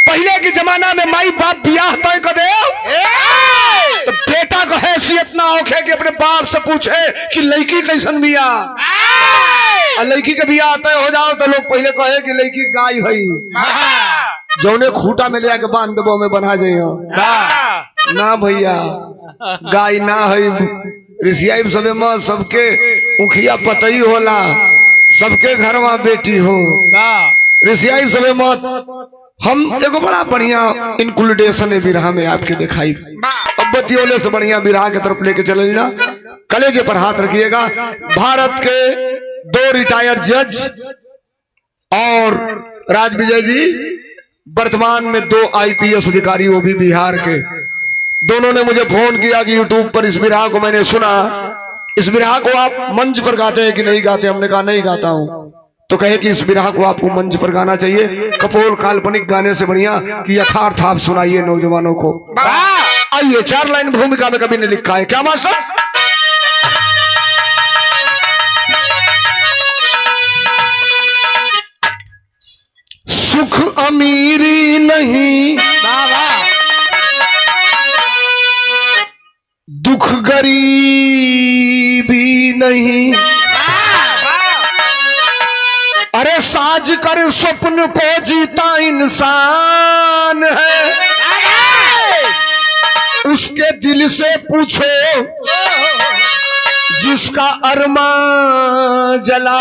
पहले के जमाना में माई बाप ब्याह तय कर दे तो बेटा को हैसियत ना होखे कि अपने बाप से पूछे कि लड़की कैसन बिया। लड़की के बियाह तय हो जाओ तो लोग पहले कहे कि लड़की गाय है, जौने खूटा में ले आके बांध देबो में बना जाइयो। ना भैया, गाय ना है। ऋषिया सबे में सबके उखिया पतई होला, सबके घर में बेटी हो। ऋषिया सबे मत हम एगो बड़ा बढ़िया इंक्लूडेशन है विरहा में आपके दिखाई। अब बतियोले से बढ़िया विरहा की तरफ लेके चले जा। कलेजे पर हाथ रखिएगा। भारत के 2 रिटायर्ड जज और राजविजय जी, वर्तमान में 2 IPS अधिकारी, वो भी बिहार के। दोनों ने मुझे फोन किया कि यूट्यूब पर इस विरहा को मैंने सुना, इस विरहा को आप मंच पर गाते हैं कि नहीं गाते। हमने कहा नहीं गाता हूं। तो कहे कि इस विरहा को आपको मंच पर गाना चाहिए। कपोल काल्पनिक गाने से बढ़िया कि यथार्थ आप सुनाइए नौजवानों को। आइए, 4 लाइन भूमिका में कभी ने लिखा है। क्या मास्टर? सुख अमीरी नहीं, दुख गरीबी नहीं, अरे साज कर स्वप्न को जीता इंसान है। उसके दिल से पूछो जिसका अरमान जला,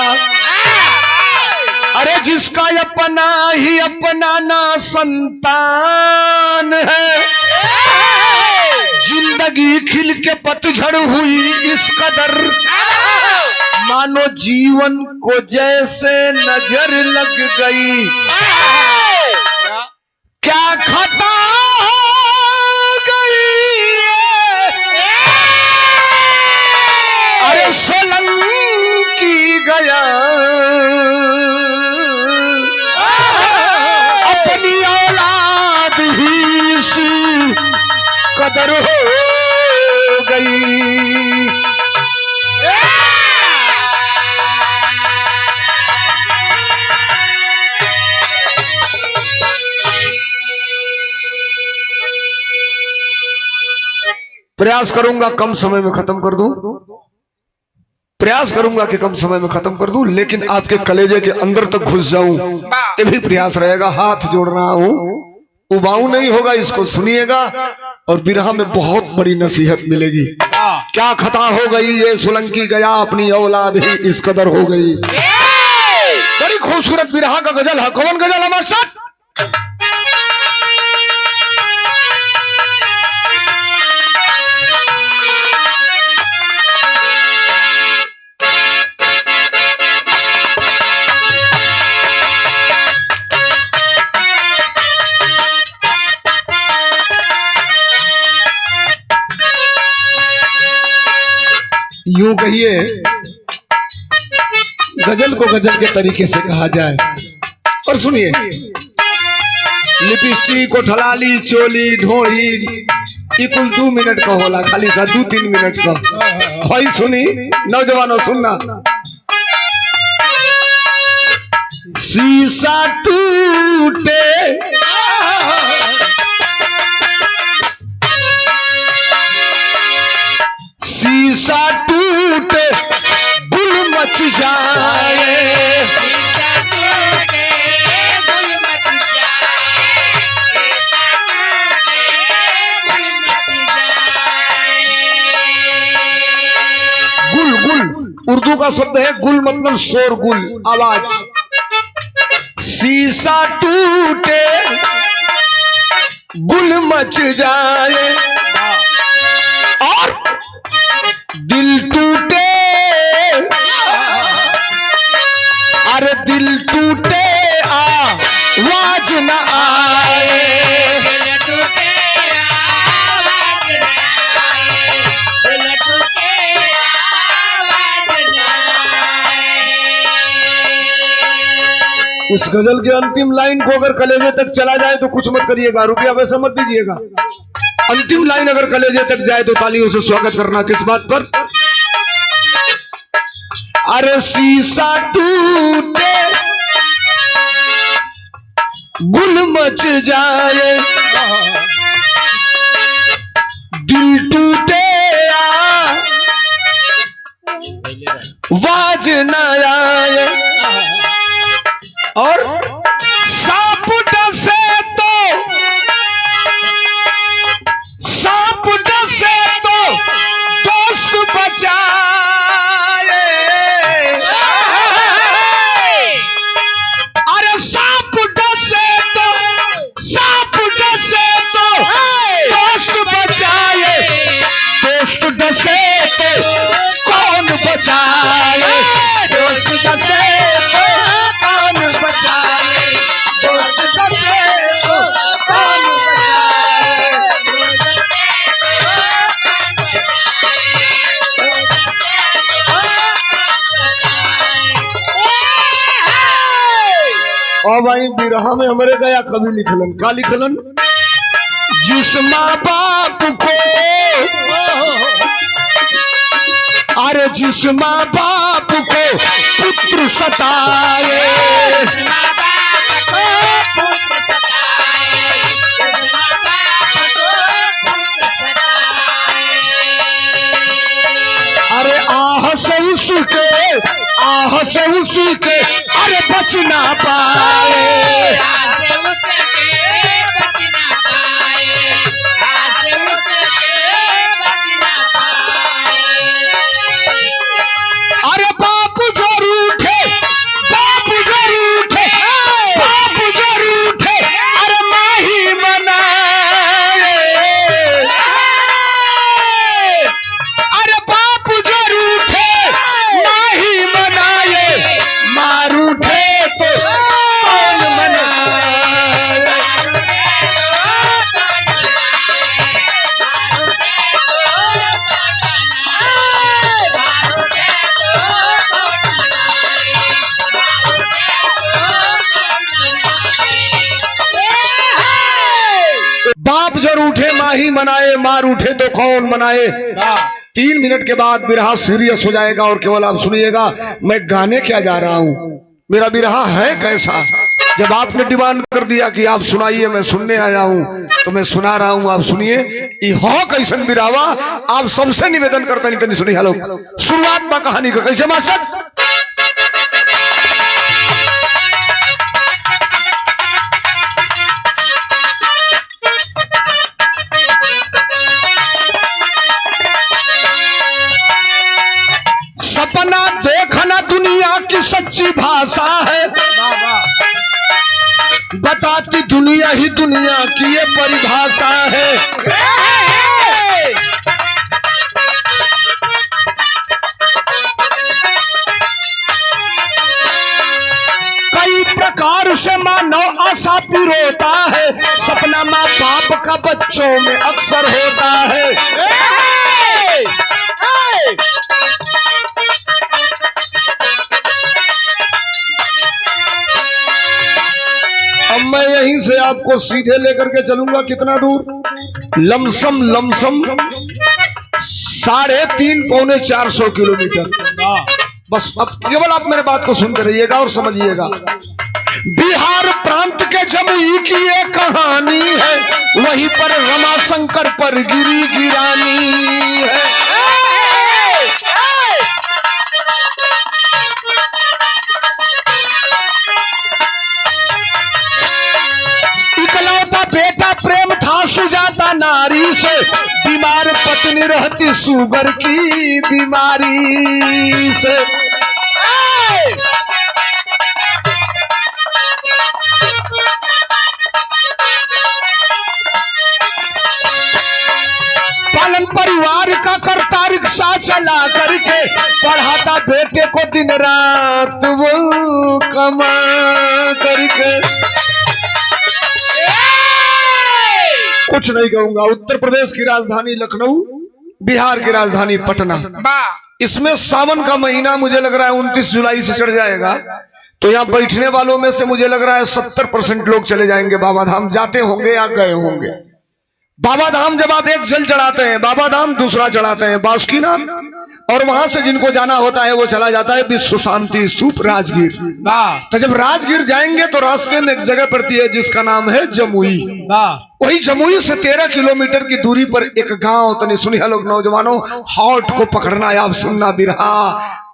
अरे जिसका अपना ही अपना ना संतान है। जिंदगी खिल के पतझड़ हुई इस कदर, मानो जीवन को जैसे नजर लग गई। क्या खता हो गई, अरे सोलंकी गया, अपनी औलाद ही सी कदर हो गई। प्रयास करूंगा कम समय में खत्म कर दूं, प्रयास करूंगा कि कम समय में खत्म कर दूं, लेकिन आपके कलेजे के अंदर तक घुस जाऊं ये भी प्रयास रहेगा। हाथ जोड़ रहा हूं, उबाऊ नहीं होगा, इसको सुनिएगा और बिरहा में बहुत बड़ी नसीहत मिलेगी। क्या खता हो गई ये सोलंकी गया, अपनी औलाद ही इस कदर हो गई। बड़ी खूबसूरत बिरहा का गजल है। कौन गजल है मास्टर? यूं कहिए, गजल को गजल के तरीके से कहा जाए। और सुनिए, लिपस्टिक, कोठलाली, चोली, ढोड़ी, ये कुल 2 मिनट का होला, खाली सा 2-3 मिनट का। भाई सुनी नौजवानों, सुनना। शीशा टूटे शीशा टूटे गुल मच जाए, गुल गुल उर्दू का शब्द है। गुल मतलब शोरगुल, आवाज। शीशा टूटे गुल मच जाए और दिल टूटे, अरे दिल टूटे आवाज न आए। इस गजल के अंतिम लाइन को अगर कलेजे तक चला जाए तो कुछ मत करिएगा, रुपया वैसे मत दीजिएगा। अंतिम लाइन अगर कलेजे तक जाए तो तालियों से स्वागत करना। किस बात पर? अरे शीशा टूटे गुल मच जाए, दिल टूटे वाज न आए, और सांप डसे तो दोस्त बचाए, अरे सांप डसे तो दोस्त बचाए, दोस्त डसे तो कौन बचाए, दोस्त डसे तो कौन बचाए, दोस्त डसे तो कौन बचाए। और भाई बिरहा में हमारे गया कवि लिखलन, का लिखलन? जिस माँ बाप को, अरे जिस माँ बाप को पुत्र सताए, अरे आह से उसके अरे बच ना पाए, अरे बापू जो रूठे, अरे माही मनाए, अरे बापू जो रूठे माही मनाए, माँ रूठे तो कौन मनाए। बाप जर उठे माही मनाए, मार उठे तो कौन मनाए। 3 मिनट के बाद बिरहा सीरियस हो जाएगा और केवल आप सुनिएगा। मैं गाने क्या जा रहा हूं, मेरा बिरहा है कैसा। जब आपने डिमांड कर दिया कि आप सुनाइए, मैं सुनने आया हूं, तो मैं सुना रहा हूं, आप सुनिए। हो कैसन बिरावा, आप सबसे निवेदन करता नहीं तनी सुनिए। हेलो, शुरुआत में कहानी को कैसे मास्टर। सपना देखना दुनिया की सच्ची भाषा है, बताती दुनिया ही दुनिया की ये परिभाषा है। कई प्रकार से मानव आशा पिरोता है, सपना माँ बाप का बच्चों में अक्सर होता है। अब मैं यहीं से आपको सीधे लेकर के चलूंगा कितना दूर, लमसम 3.5 पौने 400 किलोमीटर। बस अब केवल आप मेरे बात को सुनते रहिएगा और समझिएगा। बिहार प्रांत के जमुई की ये कहानी है, वहीं पर रमाशंकर पर गिरी गिरानी है। इकलौता बेटा प्रेम था सुजाता नारी से, बीमार पत्नी रहती शुगर की बीमारी से। पालन परिवार का करता रिक्शा चला करके, पढ़ाता बेटे को दिन रात वो कमा करके। कुछ नहीं कहूंगा। उत्तर प्रदेश की राजधानी लखनऊ, बिहार की राजधानी पटना। इसमें सावन का महीना मुझे लग रहा है 29 जुलाई से चढ़ जाएगा, तो यहाँ बैठने वालों में से मुझे लग रहा है 70% लोग चले जाएंगे बाबा धाम, जाते होंगे या गए होंगे। बाबा धाम जब आप एक जल चढ़ाते हैं बाबा धाम, दूसरा चढ़ाते हैं बासुकीनाथ, और वहां से जिनको जाना होता है वो चला जाता है विश्व शांति स्तूप राजगीर। तो जब राजगीर जाएंगे तो रास्ते में एक जगह पड़ती है जिसका नाम है जमुई। वही जमुई से 13 किलोमीटर की दूरी पर एक गांव, तनी सुनिए लोग नौजवानों, हॉट को पकड़ना है, आप सुनना भी रहा,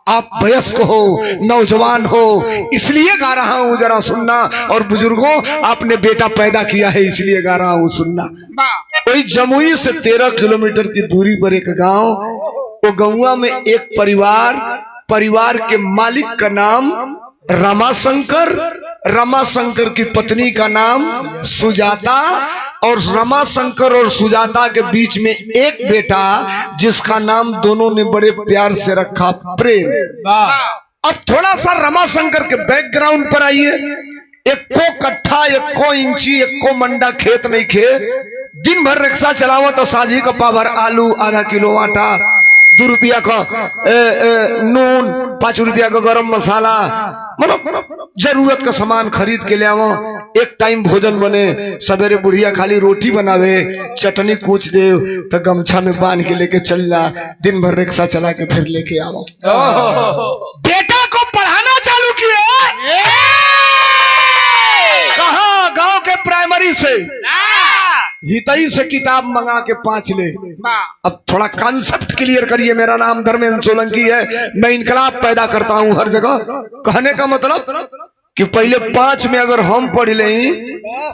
आप वयस्क हो, नौजवान हो, इसलिए गा रहा हूं, जरा सुनना। और बुजुर्गों, आपने बेटा पैदा किया है इसलिए गा रहा हूं, सुनना। कोई जमुई से 13 किलोमीटर की दूरी पर एक गांव, तो गांव में एक परिवार के मालिक का नाम रमाशंकर, रमाशंकर की पत्नी का नाम सुजाता, और रमाशंकर और सुजाता के बीच में एक बेटा जिसका नाम दोनों ने बड़े प्यार से रखा प्रेम। अब थोड़ा सा रमाशंकर के बैकग्राउंड पर आइए। एक को कट्ठा, एक को इंची, एक को मंडा खेत नहीं खे, दिन भर रिक्शा चलाओ तो साझी का पावर आलू, आधा किलो आटा, 2 रुपया का नून, 5 रुपया का गरम मसाला, मतलब जरूरत का सामान खरीद के ले आओ। एक टाइम भोजन बने, सवेरे बुढ़िया खाली रोटी बनावे, चटनी कूच दे, तो गमछा में बांध के लेके चल जा, दिन भर रिक्शा चला के फिर लेके आओ। बेटा को पढ़ाना चालू किए, कहा गांव के प्राइमरी से, हितई से किताब मंगा के 5 ले। अब थोड़ा कॉन्सेप्ट क्लियर करिए। मेरा नाम धर्मेंद्र सोलंकी है, मैं इनकलाब पैदा करता हूं हर जगह। कहने का मतलब कि पहले 5 में अगर हम पढ़ ले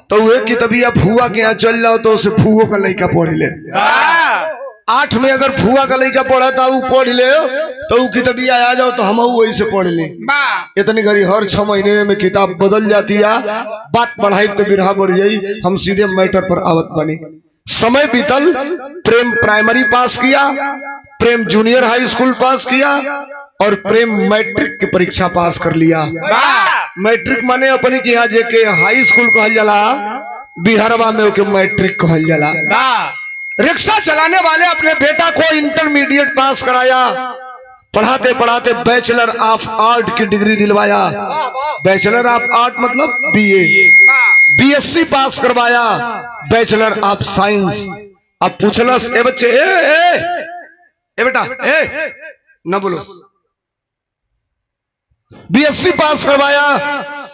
तो वह किताबिया फुआ के यहाँ चल जाओ तो उसे फुओ का लड़का पढ़ ले। 8 में अगर फुआ का लड़का पढ़ा था वो पढ़ ले तो वो किताबिया आ जाओ तो हम वही से पढ़ ले। इतनी घड़ी हर 6 महीने में किताब बदल जाती है, बात बढ़ाई तो बिरहा बढ़ जाई। हम सीधे मैटर पर आवत बने। समय बीतल, प्रेम प्राइमरी पास किया, प्रेम जूनियर हाई स्कूल पास किया, और प्रेम मैट्रिक की परीक्षा पास कर लिया। मैट्रिक माने अपने के यहाँ जेके हाई स्कूल कहल जाला, बिहारवा में ओके मैट्रिक कहल जाला। रिक्शा चलाने वाले अपने बेटा को इंटरमीडिएट पास कराया, पढ़ाते पढ़ाते बैचलर ऑफ आर्ट की डिग्री दिलवाया। बैचलर ऑफ आर्ट मतलब बीए, बीएससी पास करवाया, बैचलर ऑफ साइंस। अब पूछलस, ए बच्चे, ए बेटा, ना बोलो, बीएससी पास करवाया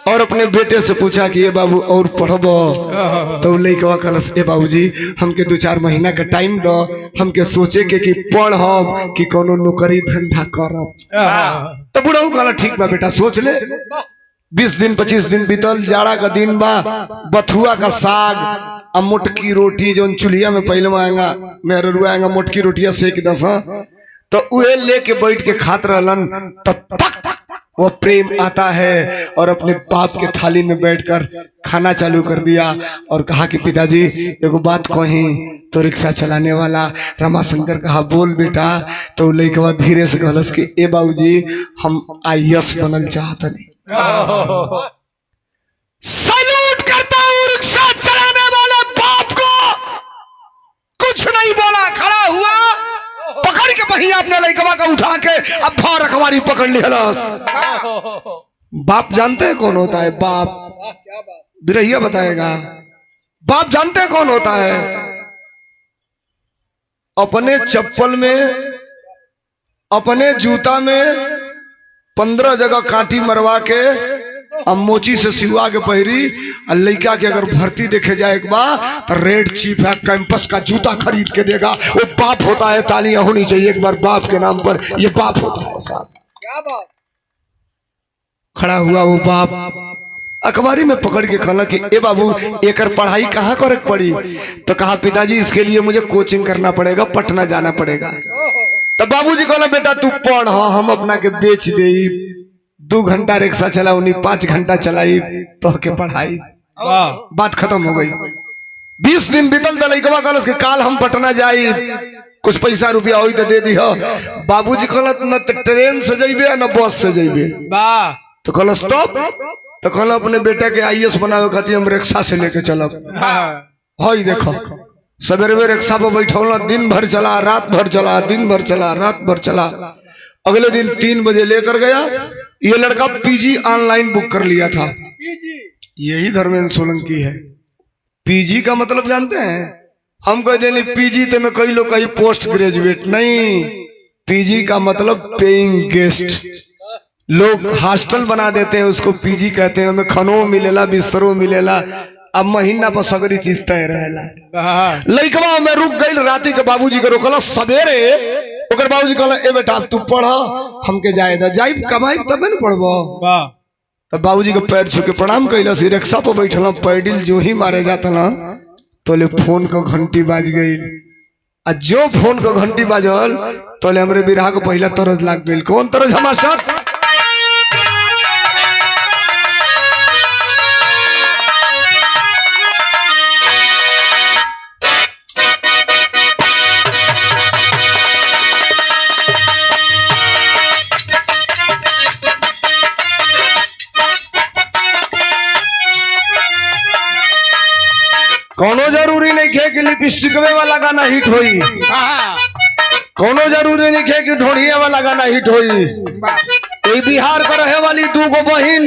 और अपने बेटे से पूछा कि ये बाबू और पढ़बो, तो लड़का कहलस, ए बाबूजी हमके 2-4 महीना का टाइम दो, हमके सोचे के कि पढ़ब कि कोनो नौकरी धंधा करब। तो बुढ़ऊ कहला ठीक बा बेटा, सोच ले। 20 दिन 25 दिन बीतल, जाड़ा का दिन बा, बथुआ का साग और मोटकी रोटी जो चूल्हिया में पहले आएगा, मेरे रुआएगा मोटकी रोटियां सेक दस, तो उहे लेके बैठ के खात रहलन। तब तक वो प्रेम आता है और अपने बाप के थाली में बैठकर खाना चालू कर दिया और कहा कि पिताजी एगो बात कही। तो रिक्शा चलाने वाला रमाशंकर कहा, बोल बेटा। तो लड़का धीरे से कहलस कि ए बाबूजी हम IAS बनल चाहतनी। सैल्यूट करता हूँ रिक्शा चलाने वाले बाप को। कुछ नहीं बोला, खड़ा हुआ, पकड़ के पहिया अपने लड़का का उठा के अब भार रखवारी पकड़ लिया। बाप जानते हैं कौन होता है? बाप बिरहिया बताएगा। बाप जानते हैं कौन होता है? अपने चप्पल में, अपने जूता में 15 जगह कांटी मरवा के अब मोची से सिवा के पहरी, और लड़का के अगर भर्ती देखे जाए एक बार तो रेड चीफ है कैंपस का जूता खरीद के देगा। वो बाप होता है। तालियां होनी चाहिए एक बार बाप के नाम पर। ये बाप होता है साहब। क्या बात? खड़ा हुआ वो बाप, अखबारी में पकड़ के कहला कि ए बाबू एकर पढ़ाई कहाँ करे पड़ी? तो कहा पिताजी इसके लिए मुझे कोचिंग करना पड़ेगा, पटना जाना पड़ेगा। तो बाबूजी कहला बेटा तू पढ़, हम अपना के बेच दे, 2 घंटा रिक्शा चलाऊ, 5 घंटा चलाई तो के पढ़ाई। बात खत्म हो गई। 20 दिन बीतल तो लड़का कहलस कि काल हम पटना जाई, कुछ पैसा रुपया होई तो दे दी। बाबूजी कहलत न ट्रेन से जइबे न बस से जइबे। तो कहलस तो कहला अपने बेटा के IAS बनावे खातिर हम रिक्शा से लेके चलब। हई देखो सवेरे में रिक्शा पर बैठौला, दिन भर चला, रात भर चला, दिन भर चला, रात भर चला। अगले दिन 3 बजे लेकर गया। ये लड़का PG ऑनलाइन बुक कर लिया था। यही धर्मेंद्र सोलंकी है। PG का मतलब जानते हैं? हम कह दें PG तो में कई लोग कहीं पोस्ट ग्रेजुएट नहीं, पीजी का मतलब पेइंग गेस्ट। लोग हॉस्टल बना देते हैं उसको पीजी कहते हैं। हमें खानो मिलेला, बिस्तरो मिलेला, अब महीना पर सगरी चीज तय रहेला। लइकवा में रुक गई, राती के बाबूजी के रोकला सवेरे। ओकर बाबूजी कहला ए बेटा तू पढ़, हमके जाए दा, जाई कमाई तबे न पढ़बो। तब बाबूजी के पैर छू के प्रणाम कैला, रिक्शा पर बैठल, पैडिल जो ही मारे जाता ना तोले फोन का घंटी बाज गई। आ जो फोन का घंटी बाजल तोले हमरे बिरहा को पहला तरज लाग गई। कौन तरज है मास्टर? कोनो जरूरी नहीं खे कि लिपस्टिक वाला गाना हिट होई, कोनो जरूरी नहीं खे कि ढोढ़िए वाला गाना हिट होई। तो बिहार का रहे वाली दू गो बहिन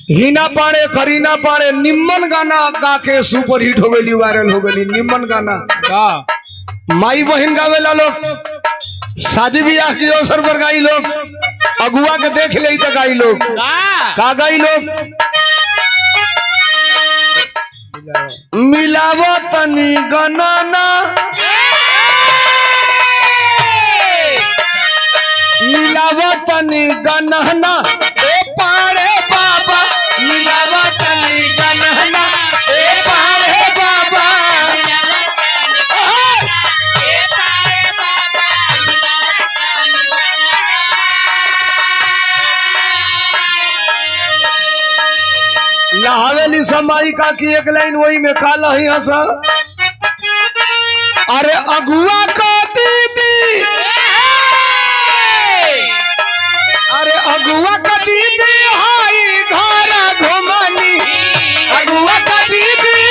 हिना पाड़े करीना पाड़े निम्मन गाना गा के सुपर हिट हो गई, वायरल हो गई। निम्मन गाना माई बहन गावेला लोग, शादी ब्याह के अवसर पर गाई लोग, अगुआ के देख ले तो गाई लोग। का गाई लोग? मिलावो तनी गनाना, मिलावो तनी गनहना ए पाड़े बाबा, मिलावो तनी गनहना ए पाड़े बाबा। हवेली समाई का की एक लाइन वही में काला ही हंसा। अरे अगुआ का दीदी, अरे अगुआ का दीदी हाई घर घुमनी, अगुआ का दीदी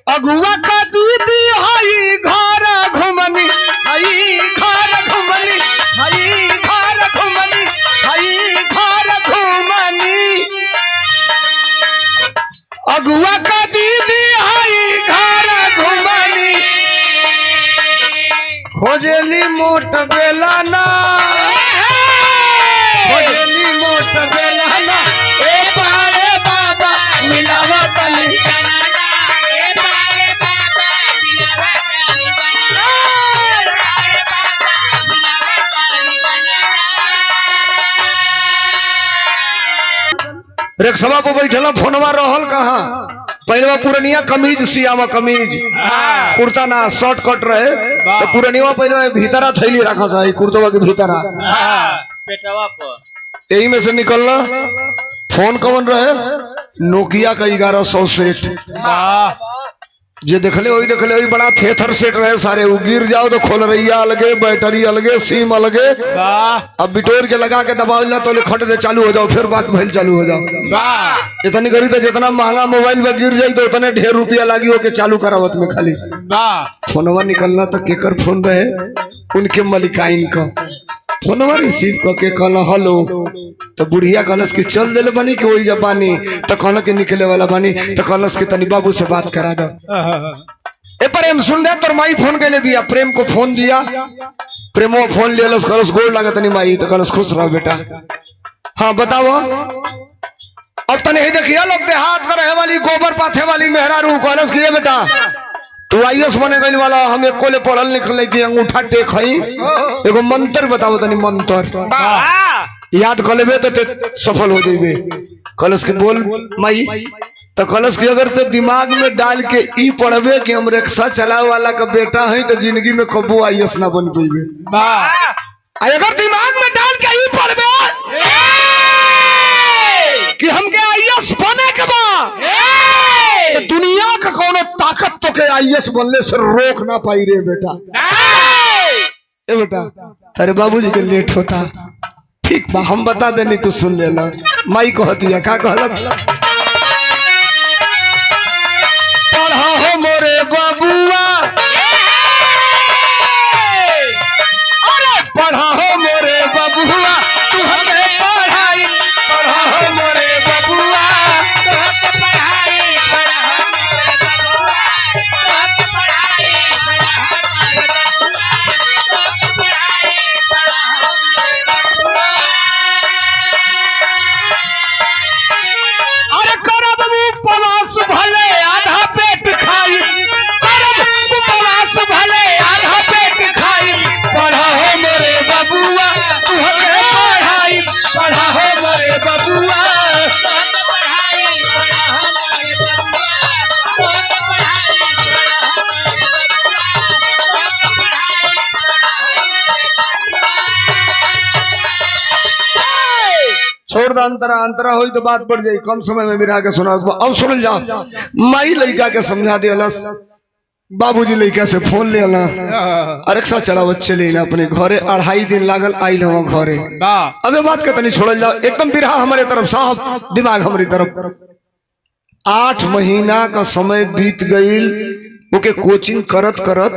अगुआ का दीदी हाई घर घुमनी, हाई घर घुमनी, हाई घर घुमनी, हाई घर घुमनी। अगुआ का दीदी हाई घर घुमनी, खोजली मोट बेलाना, खोजली मोट बेलाना ए पाड़े बाबा, मिलावा तनी रिक्शा पर बैठल, फोनवा रहल कहाँ? पहले पुरनिया कमीज सियावा, कमीज कुर्ता ना शॉर्ट कट रहे तो पुरनिया पहले भीतरा थैली रखा था, कुर्तवा के भीतरा पेटवा पर। यही में से निकलना फोन कौन रहे? नोकिया का 1100 सेट। जे देखले वही बड़ा थेथर सेट रहे सारे। वो गिर जाओ तो खोल रहिया अलगे, बैटरी अलगे, सिम अलगे। अब बिटोर के लगा के दबाव तो खट दे चालू हो जाओ, फिर बात भइल चालू हो जाओ। इतनी करी तो जितना महंगा मोबाइल में गिर जाये तो उतने ढेर रुपया लगी हो के चालू करावत में खाली। फोनवा निकलना तो केकर फोन रहे? उनके मलिकाइन का फोनवा रिसीव करके कहला हेलो, तो बुढ़िया कहलस कि चल दिले बनी कि वही जब बानी, तो कहला कि निकले वाला बानी, तो कहलस कि तनी बाबू से बात करा दो। ए प्रेम सुन दे, तोर माई फोन कैले बिया। प्रेम को फोन दिया, प्रेमो फोन ले लस, कहलस गोड़ लागत नहीं माई, तो कहलस खुश रहो बेटा। हाँ बताओ। अब तने ही देखिया लोग देहात का रहे वाली, गोबर पाथे वाली मेहरारू कहलस कि ये बेटा तू आईएएस बने गई वाला, हम एक कोले पढ़ल निकले की अंगूठा टेक हई, एगो मंत्र बताओ तनी मंत्र याद कर लेबे तो सफल हो जेबे। कलश के बोल माई, तो कलश के अगर ते दिमाग में डाल के ई पढ़बे कि हम रिक्शा चलावे वाला का बेटा है तो जिंदगी में कबो आईएएस ना बन पेबे। अगर दिमाग में डाल के ई पढ़बे कि हमके आईएएस बने के बा, तो दुनिया का कोनो ताकत तो के आईएएस बनले से रोक ना पाई रे बेटा। ए बेटा तेरे बाबूजी के लेट होता, ठीक बा हम बता देनी तू सुन लेना। माई कहती है का कहलस, पढ़ा हो मोरे बाबुआ, अरे पढ़ा हो मोरे बाबुआ, तू हमें पढ़ाई, पढ़ा छोड़ दा अंतरा अंतरा हो तो बात बढ़ जाई, कम समय में बिरा के सुना। अब सुन जाओ, माई लड़का के समझा दिलस, बाबूजी लड़का से फोन ले अला, रिक्शा चलावत चले अपने घरे। 2.5 दिन लागल आइल हम घरे। अबे बात के तनी छोड़ल जाओ, एकदम बिरहा हमारे तरफ, साहब दिमाग हमारी तरफ। 8 महीना का समय बीत गईल, ओके कोचिंग करत करत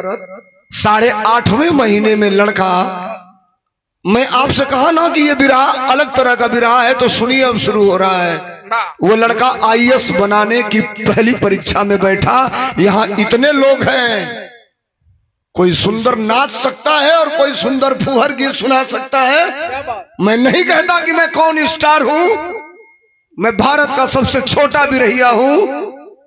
8.5वें महीने में लड़का, मैं आपसे कहा ना कि ये बिरहा अलग तरह का बिरहा है, तो सुनिए अब शुरू हो रहा है। वो लड़का आईएएस बनाने की पहली परीक्षा में बैठा। यहाँ इतने लोग हैं, कोई सुंदर नाच सकता है और कोई सुंदर फुहर गीत सुना सकता है। मैं नहीं कहता कि मैं कौन स्टार हूं, मैं भारत का सबसे छोटा भी रहिया हूं,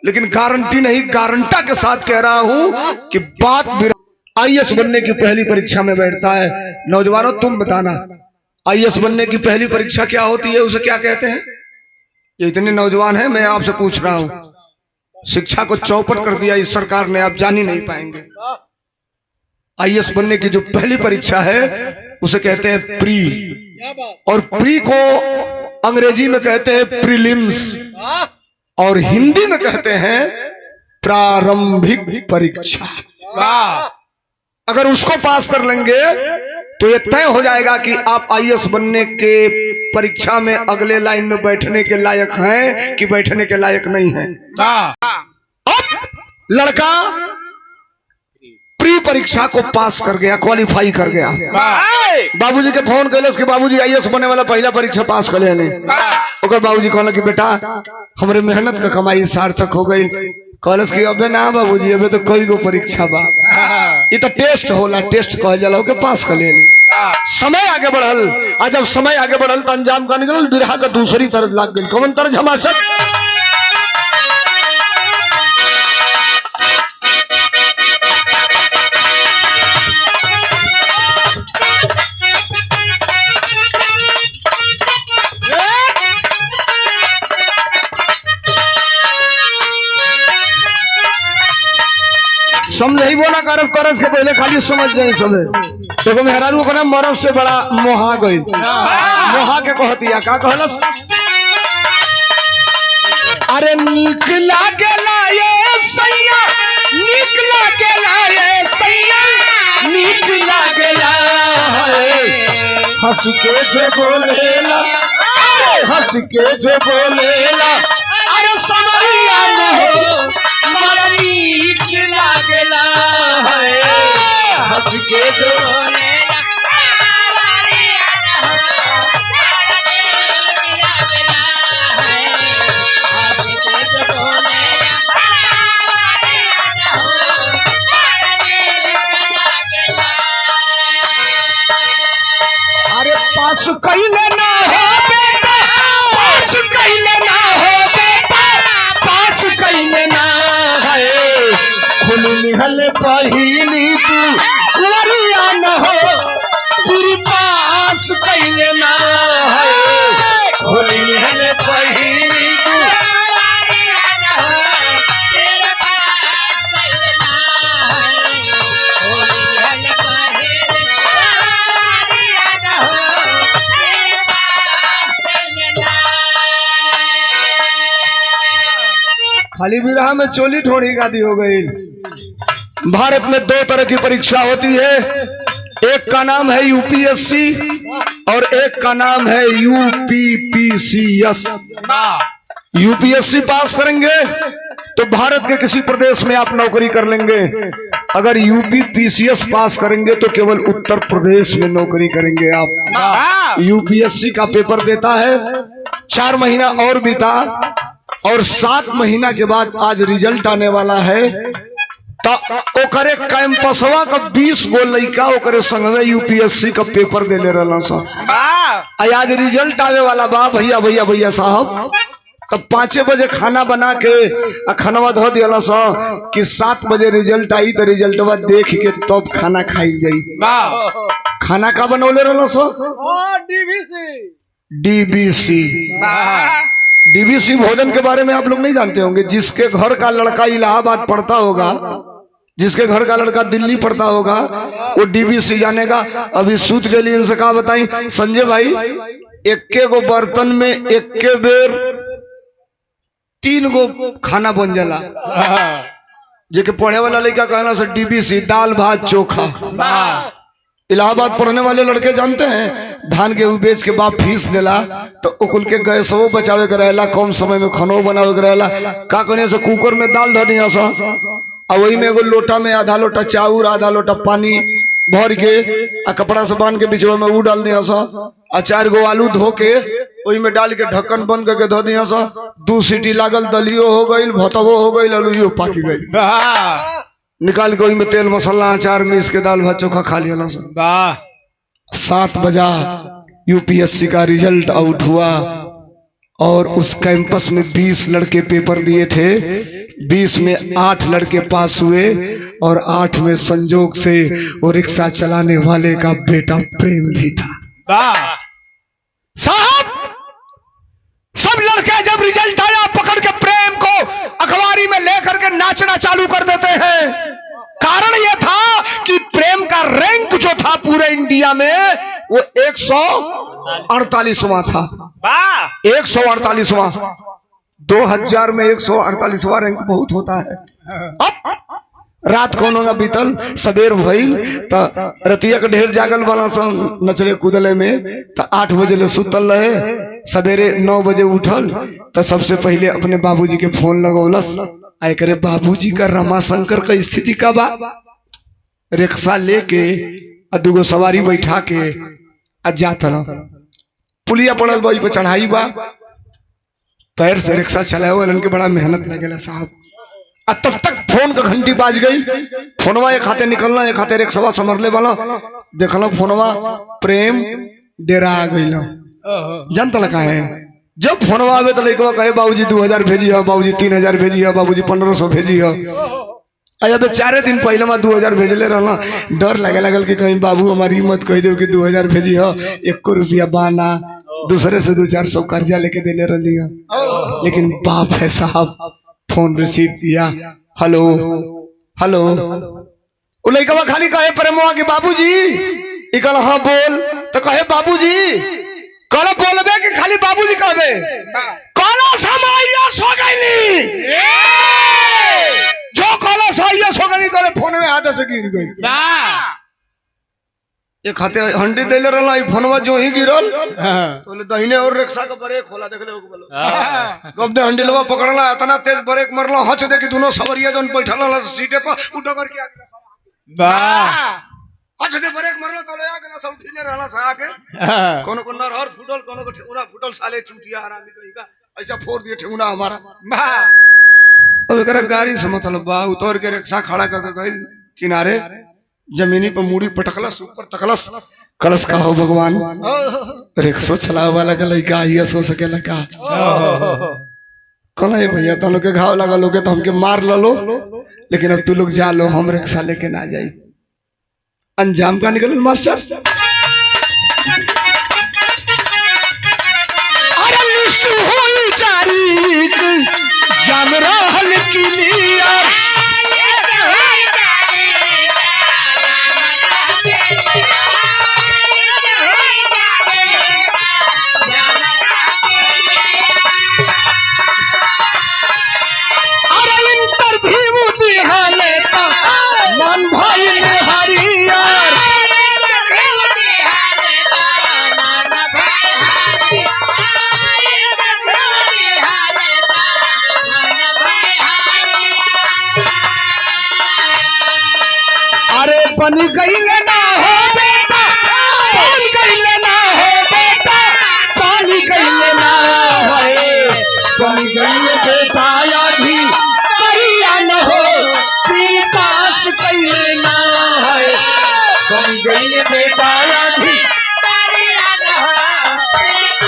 लेकिन गारंटी नहीं, गारंटा के साथ कह रहा हूं कि बात आईएएस बनने की पहली परीक्षा में बैठता है। नौजवानों तुम बताना, आईएएस बनने की पहली परीक्षा क्या होती है, उसे क्या कहते हैं? ये इतने नौजवान हैं, मैं आपसे पूछ रहा हूं। शिक्षा को चौपट कर दिया इस सरकार ने, आप जान ही नहीं पाएंगे। आईएएस बनने की जो पहली परीक्षा है उसे कहते हैं प्री, और प्री को अंग्रेजी में कहते हैं प्रीलिम्स, और हिंदी में कहते हैं प्रारंभिक परीक्षा। अगर उसको पास कर लेंगे तो ये तय हो जाएगा कि आप आईएएस बनने के परीक्षा में अगले लाइन में बैठने के लायक हैं कि बैठने के लायक नहीं हैं। अब लड़का प्री परीक्षा को पास कर गया, क्वालिफाई कर गया। बाबूजी के फोन कैलस कि बाबूजी आईएएस बने वाला पहला परीक्षा पास कर लेने। ओकर बाबूजी कहला कि बेटा हमरे मेहनत का कमाई सार्थक हो गई। कहलस कि अबे ना बाबूजी, अबे तो कई गो परीक्षा बा, ये तो टेस्ट होला, टेस्ट कहल जाला, ओके पास कर लेनी। समय आगे बढ़ल, आज जब समय आगे बढ़ल तो अंजाम का निकलल, बिरहा का दूसरी तरफ लाग गई। कौन तरज हमारा समझ ही बोला करब करस के पहले खाली समझ जाए सबे। देखो मेहरारू अपना मरद से बड़ा मोहा गई, मोहा के कहतिया का कहलस, अरे नीक लागेला ये सैया, नीक लागेला ये सैया, नीक लागेला हंस के जो बोलेला, अरे हंस के जो बोलेला, अरे समरिया हो बड़ा नीक लागेला है, हंस के जो बोलेला, अरे पास कैले ना हो बेटा, पास कैले ना हो बेटा, पास कैले ना है, खुल निहल पहिली तू लरिया न हो, पूरी पास कैले ना है, खुल निहल पहिली तू लरिया न हो, तेरे पास कैले ना है, खुल निहल पहिली तू लरिया न हो, तेरे पास कैले ना। खाली विरह में चोली ठोड़ी गादी हो गई। भारत में 2 तरह की परीक्षा होती है, एक का नाम है यूपीएससी और एक का नाम है यूपीपीसीएस। यूपीएससी पास करेंगे तो भारत के किसी प्रदेश में आप नौकरी कर लेंगे, अगर यूपीपीसीएस पास करेंगे तो केवल उत्तर प्रदेश में नौकरी करेंगे आप। यूपीएससी का पेपर देता है, 4 महीना और बीता और 7 महीना के बाद आज रिजल्ट आने वाला है। तो ओकरे कैंपसवा का 20 गो लड़का ओकरे संगवे यूपीएससी का पेपर दे ले रहा सा। आज रिजल्ट आवे वाला बा भैया भैया भैया साहब। तब 5 बजे खाना बना के खानवा धो दिया सा कि 7 बजे रिजल्ट आई तो रिजल्टवा देख के तब खाना खाई गई। खाना का बनौले रहा सा डीबीसी। डीबीसी भोजन के बारे में आप लोग नहीं जानते होंगे। जिसके घर का लड़का इलाहाबाद पढ़ता होगा, जिसके घर का लड़का दिल्ली पढ़ता होगा, वो डीबीसी जानेगा। अभी सूत के लिए इनसे कहा बताई संजय भाई एक्के गो बर्तन में एक्के बेर 3 गो खाना बन जाला। जेके पढ़े वाला लड़का कहना से DBC दाल भात चोखा। इलाहाबाद पढ़ने वाले लड़के जानते हैं धान गेहूं बेच के बाप फीस देला तो उकुल के गैसो बचावे के रहेला, कम समय में खानो बनावे के रहेला। का कहने से कुकर में दाल धर दिया सा और वही में एगो लोटा में आधा लोटा चाउर आधा लोटा पानी भर के आ कपड़ा से बांध के बिचवा में वो डाल दिया सा और 4 गो आलू धो के वही में डाल के ढक्कन बंद करके धो दिया सा। 2 सीटी लागल, दलियो हो गई, भतवो हो गई, आलूयो पाकी गई। निकाल के वही में तेल मसाला अचार मिस के दाल भात चोखा खा लिया सा। 7 बजा UPSC का रिजल्ट आउट हुआ और उस कैंपस में 20 लड़के पेपर दिए थे। 20 में 8 लड़के पास हुए और 8 में संजोग से वो रिक्शा चलाने वाले का बेटा प्रेम भी था। साहब सब लड़के जब रिजल्ट आया पकड़ के प्रेम को अखबारी में लेकर के नाचना चालू कर देते हैं। कारण यह था कि प्रेम का रैंक जो था पूरे इंडिया में वो 148वां था। 148वां। 2000 में 148वां रैंक बहुत होता है। अब रात कौन होगा बीतल, सवेर भइल तो रतिया के ढेर जागल वाला सब नचले कूदले में तो 8 बजे ले सुतल रहे। सवेरे 9 बजे उठल तो सबसे पहले अपने बाबूजी के फोन लगौलस। आए करे बाबूजी का रमाशंकर का स्थिति का बा। रिक्शा लेके 2 गो सवारी बैठा के जात पुलिया पड़ल बा पे चढ़ाई बा। पैर से रिक्शा चलाए वालन के बड़ा मेहनत लगेला साहब। तब तक फोन का घंटी बाज गई। फोनवा एक हाथे निकलना एक हाथे रिक्शा संभरले वाला देखल फोनवा प्रेम डेरा आ गई। जनता लगा है जब फोनवा आवे तो लड़का कहे बाबूजी 2000 भेजी है, बाबूजी 3000 भेजी है, बाबूजी 1500 भेजी है। अबे 4 दिन पहले में 2000 भेजले रहना। डर लगे लगल कि कहीं बाबू हमारी मत कह दो कि 2000 भेजी है, 1 रुपया बाना दूसरे से 200-400 कर्जा लेके देले रही है। लेकिन बाप है साहब, फोन रिसीव किया, हेलो हेलो। वो लड़का खाली कहे प्रेमवा कि बाबूजी इकल हाँ बोल तो कहे बाबूजी कल बोलबे कि खाली बाबूजी कहबे कला समाइया सो गईली जो कला समाइया सो गईली करे फोन में हाथ से गिर गई। एक हाथे हंडी देले रहला ई फोनवा जो ही गिरल बोले दहिने और रिक्शा का ब्रेक खोला देखले हो बोलो कब दे हंडीलवा पकड़ला इतना तेज ब्रेक मारला हच दे कि दोनों सवरिया जोन बैठल रहला सीटे पर उठा करके आ गया। वाह हच दे ब्रेक मारला तो ले आ गया सब उठिले रहला सा आके कोनो को नरहर फुटल कोनो को ठेउना फुटल साले चूटिया हरामी कहीं का ऐसा फोड़ दिए ठेउना हमारा। वाह अब एकरा गाड़ी से मतलब बा उतर के रिक्शा खड़ा करके गइल किनारे जमीनी पर मुड़ी पटकलस ऊपर तकलस कलश का हो भगवान रिक्शो चलावे वाला का लड़का ही सो सके लगा कहला भैया तुम लोग के घाव लगा लोगे तो हमके मार लो लेकिन अब तू लोग जा लो हम रिक्शा लेके ना जाई। अंजाम का निकल मास्टर अरे लिस्ट हुई जारी जम रहल क्लियर बन गई ना हो बेटा बन गई ना हो बेटा पानी गई ना है बन गई बेटा आधी करिया न हो तेरी पास कई ना है बन गई बेटा आधी करिया न हो तेरी पास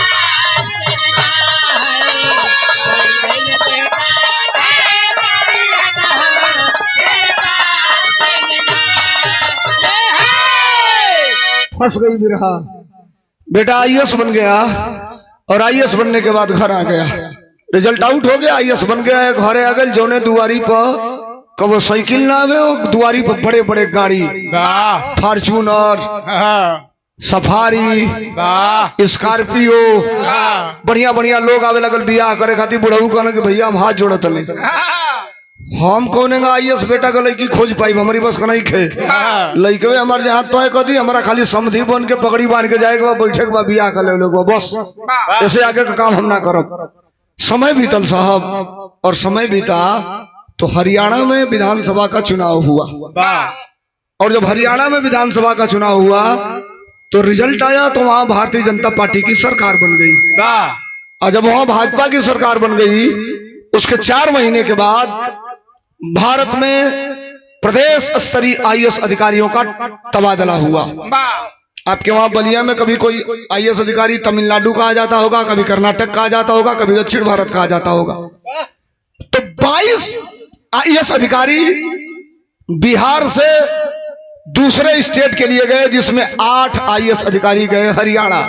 फंस गई बिरहा। बेटा IAS बन गया और IAS बनने के बाद घर आ गया, रिजल्ट आउट हो गया, IAS बन गया। घरे आ गए जोने दुआरी पर कब साइकिल ना आवे दुआरी पर बड़े बड़े गाड़ी फॉर्च्यूनर सफारी, स्कॉर्पियो, बढ़िया बढ़िया लोग आवे लगल बियाह करे खातिर। बुढ़ऊ कहने कि भैया हम हाथ जोड़त ले, हम कौन आईएएस बेटा का लड़की खोज पाई, हमारी बस का नहीं खे। लड़के हमारे जहाँ तय कर दी, हमारा खाली समधी बन के पगड़ी बांध के जाएगा, बैठे के बाद बियाह कर ले लोग, बस ऐसे आगे का काम हम ना करब। समय बीतल साहब, और समय बीता तो हरियाणा में विधानसभा का चुनाव हुआ। और जब हरियाणा में विधानसभा का चुनाव हुआ तो रिजल्ट आया तो वहां भारतीय जनता पार्टी की सरकार बन गई। और जब वहां भाजपा की सरकार बन गई, उसके 4 महीने के बाद भारत में प्रदेश स्तरीय आईएएस अधिकारियों का तबादला हुआ। आपके वहां बलिया में कभी कोई आईएएस अधिकारी तमिलनाडु का आ जाता होगा, कभी कर्नाटक का आ जाता होगा, कभी दक्षिण भारत का आ जाता होगा। तो 22 आईएएस अधिकारी बिहार से दूसरे स्टेट के लिए गए, जिसमें 8 आईएएस अधिकारी गए हरियाणा।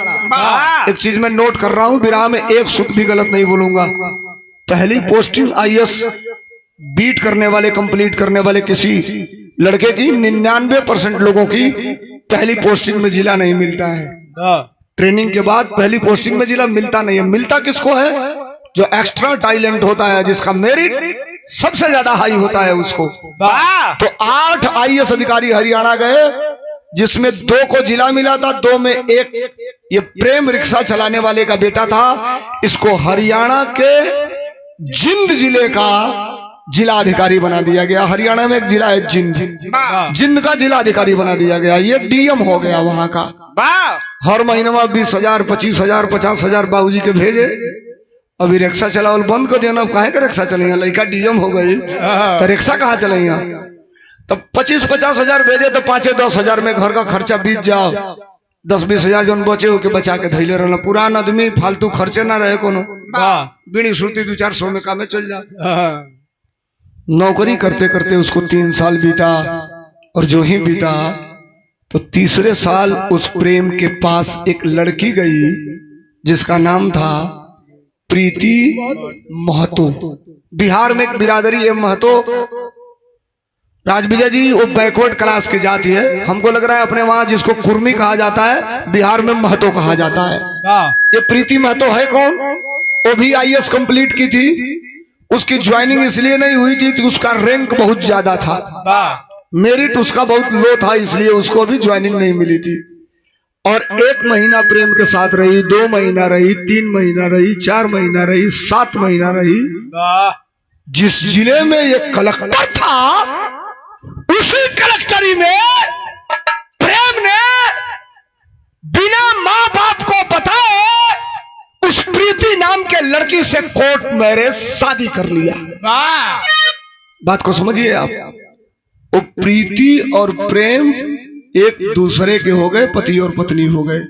एक चीज मैं नोट कर रहा हूं, विराह में एक शुद्ध भी गलत नहीं बोलूंगा। पहली पोस्टिंग आईएएस बीट करने वाले, कंप्लीट करने वाले किसी लड़के की 99% लोगों की पहली पोस्टिंग में जिला नहीं मिलता है। ट्रेनिंग के बाद पहली पोस्टिंग में जिला मिलता नहीं है। मिलता किसको है? जो एक्स्ट्रा टैलेंट होता है, जिसका मेरिट सबसे ज्यादा हाई होता है उसको। तो 8 आईएएस अधिकारी हरियाणा गए, जिसमें 2 को जिला मिला था, 2 में एक ये प्रेम रिक्शा चलाने वाले का बेटा था। इसको हरियाणा के जिंद जिले का जिला अधिकारी बना दिया गया। हरियाणा में एक जिला है जिंद, जिंद का जिला अधिकारी बना दिया गया। ये डीएम हो गया वहां का। हर महीने में 20,000, 25,000, 50,000 बाबूजी के भेजे। अभी रिक्शा चलावल बंद कर दिया ना, काहे का रिक्शा चलिए, लड़का डीएम हो गई तो रिक्शा कहाँ चलिए। तब 25-50 हजार भेजे तो 5-10 हजार में घर का खर्चा बीत जाओ। 10-20 हजार जो बचे हो के बचा के धैले रहना। पुरान आदमी फालतू खर्चे ना रहे कोनो, बीड़ी सुरती 2-400 में कामे चल जा। नौकरी करते करते उसको 3 साल बीता, और जो ही बीता तो तीसरे साल उस प्रेम के पास एक लड़की गई, जिसका नाम था प्रीति महतो। बिहार में एक बिरादरी है महतो। राजविजय जी वो बैकवर्ड क्लास की जाति है। हमको लग रहा है अपने वहां जिसको कुर्मी कहा जाता है, बिहार में महतो कहा जाता है। ये प्रीति महतो है कौन? वो भी आईएएस कंप्लीट की थी। उसकी ज्वाइनिंग इसलिए नहीं हुई थी कि उसका रैंक बहुत ज्यादा था, मेरिट उसका बहुत लो था, इसलिए उसको भी ज्वाइनिंग नहीं मिली थी। और 1 महीना प्रेम के साथ रही, 2 महीना रही, 3 महीना रही, 4 महीना रही, 7 महीना रही। जिस जिले में ये कलेक्टर था, उसी कलेक्टरी में प्रेम ने बिना माँ बाप को बताए उस प्रीति नाम के लड़की से कोर्ट मैरिज शादी कर लिया। बात को समझिए आप। वो प्रीति और प्रेम एक दूसरे के हो गए, पति और पत्नी हो गए।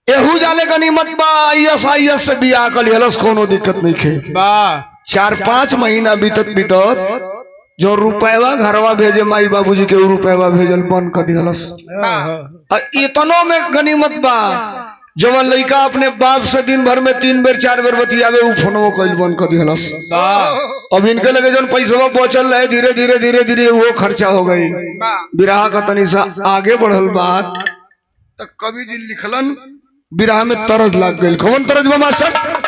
एहू जाले का निमत बा, आईएएस से बियाह कर लिहलस, कोनो दिक्कत नहीं खे। 4-5 महीना बीतत बीतत जो रुपैवा घरवा भेजे माई बाबूजी के, रुपैवा भेजल बंद कर दिहलस। इतनों में गनीमत बा, जब लड़का अपने बाप से दिन भर में 3 बेर 4 बेर बतियावे, उ फोनवो कइल बंद कर दिहलस। अब इनके लगे जन पैसा बचल रहे, धीरे धीरे धीरे धीरे वो खर्चा हो गई। बिराह का तनी सा आगे बढ़ल बात तो कवि जी लिखलन, बिराह में तरज लग गई। कौन तरज बा मास्टर?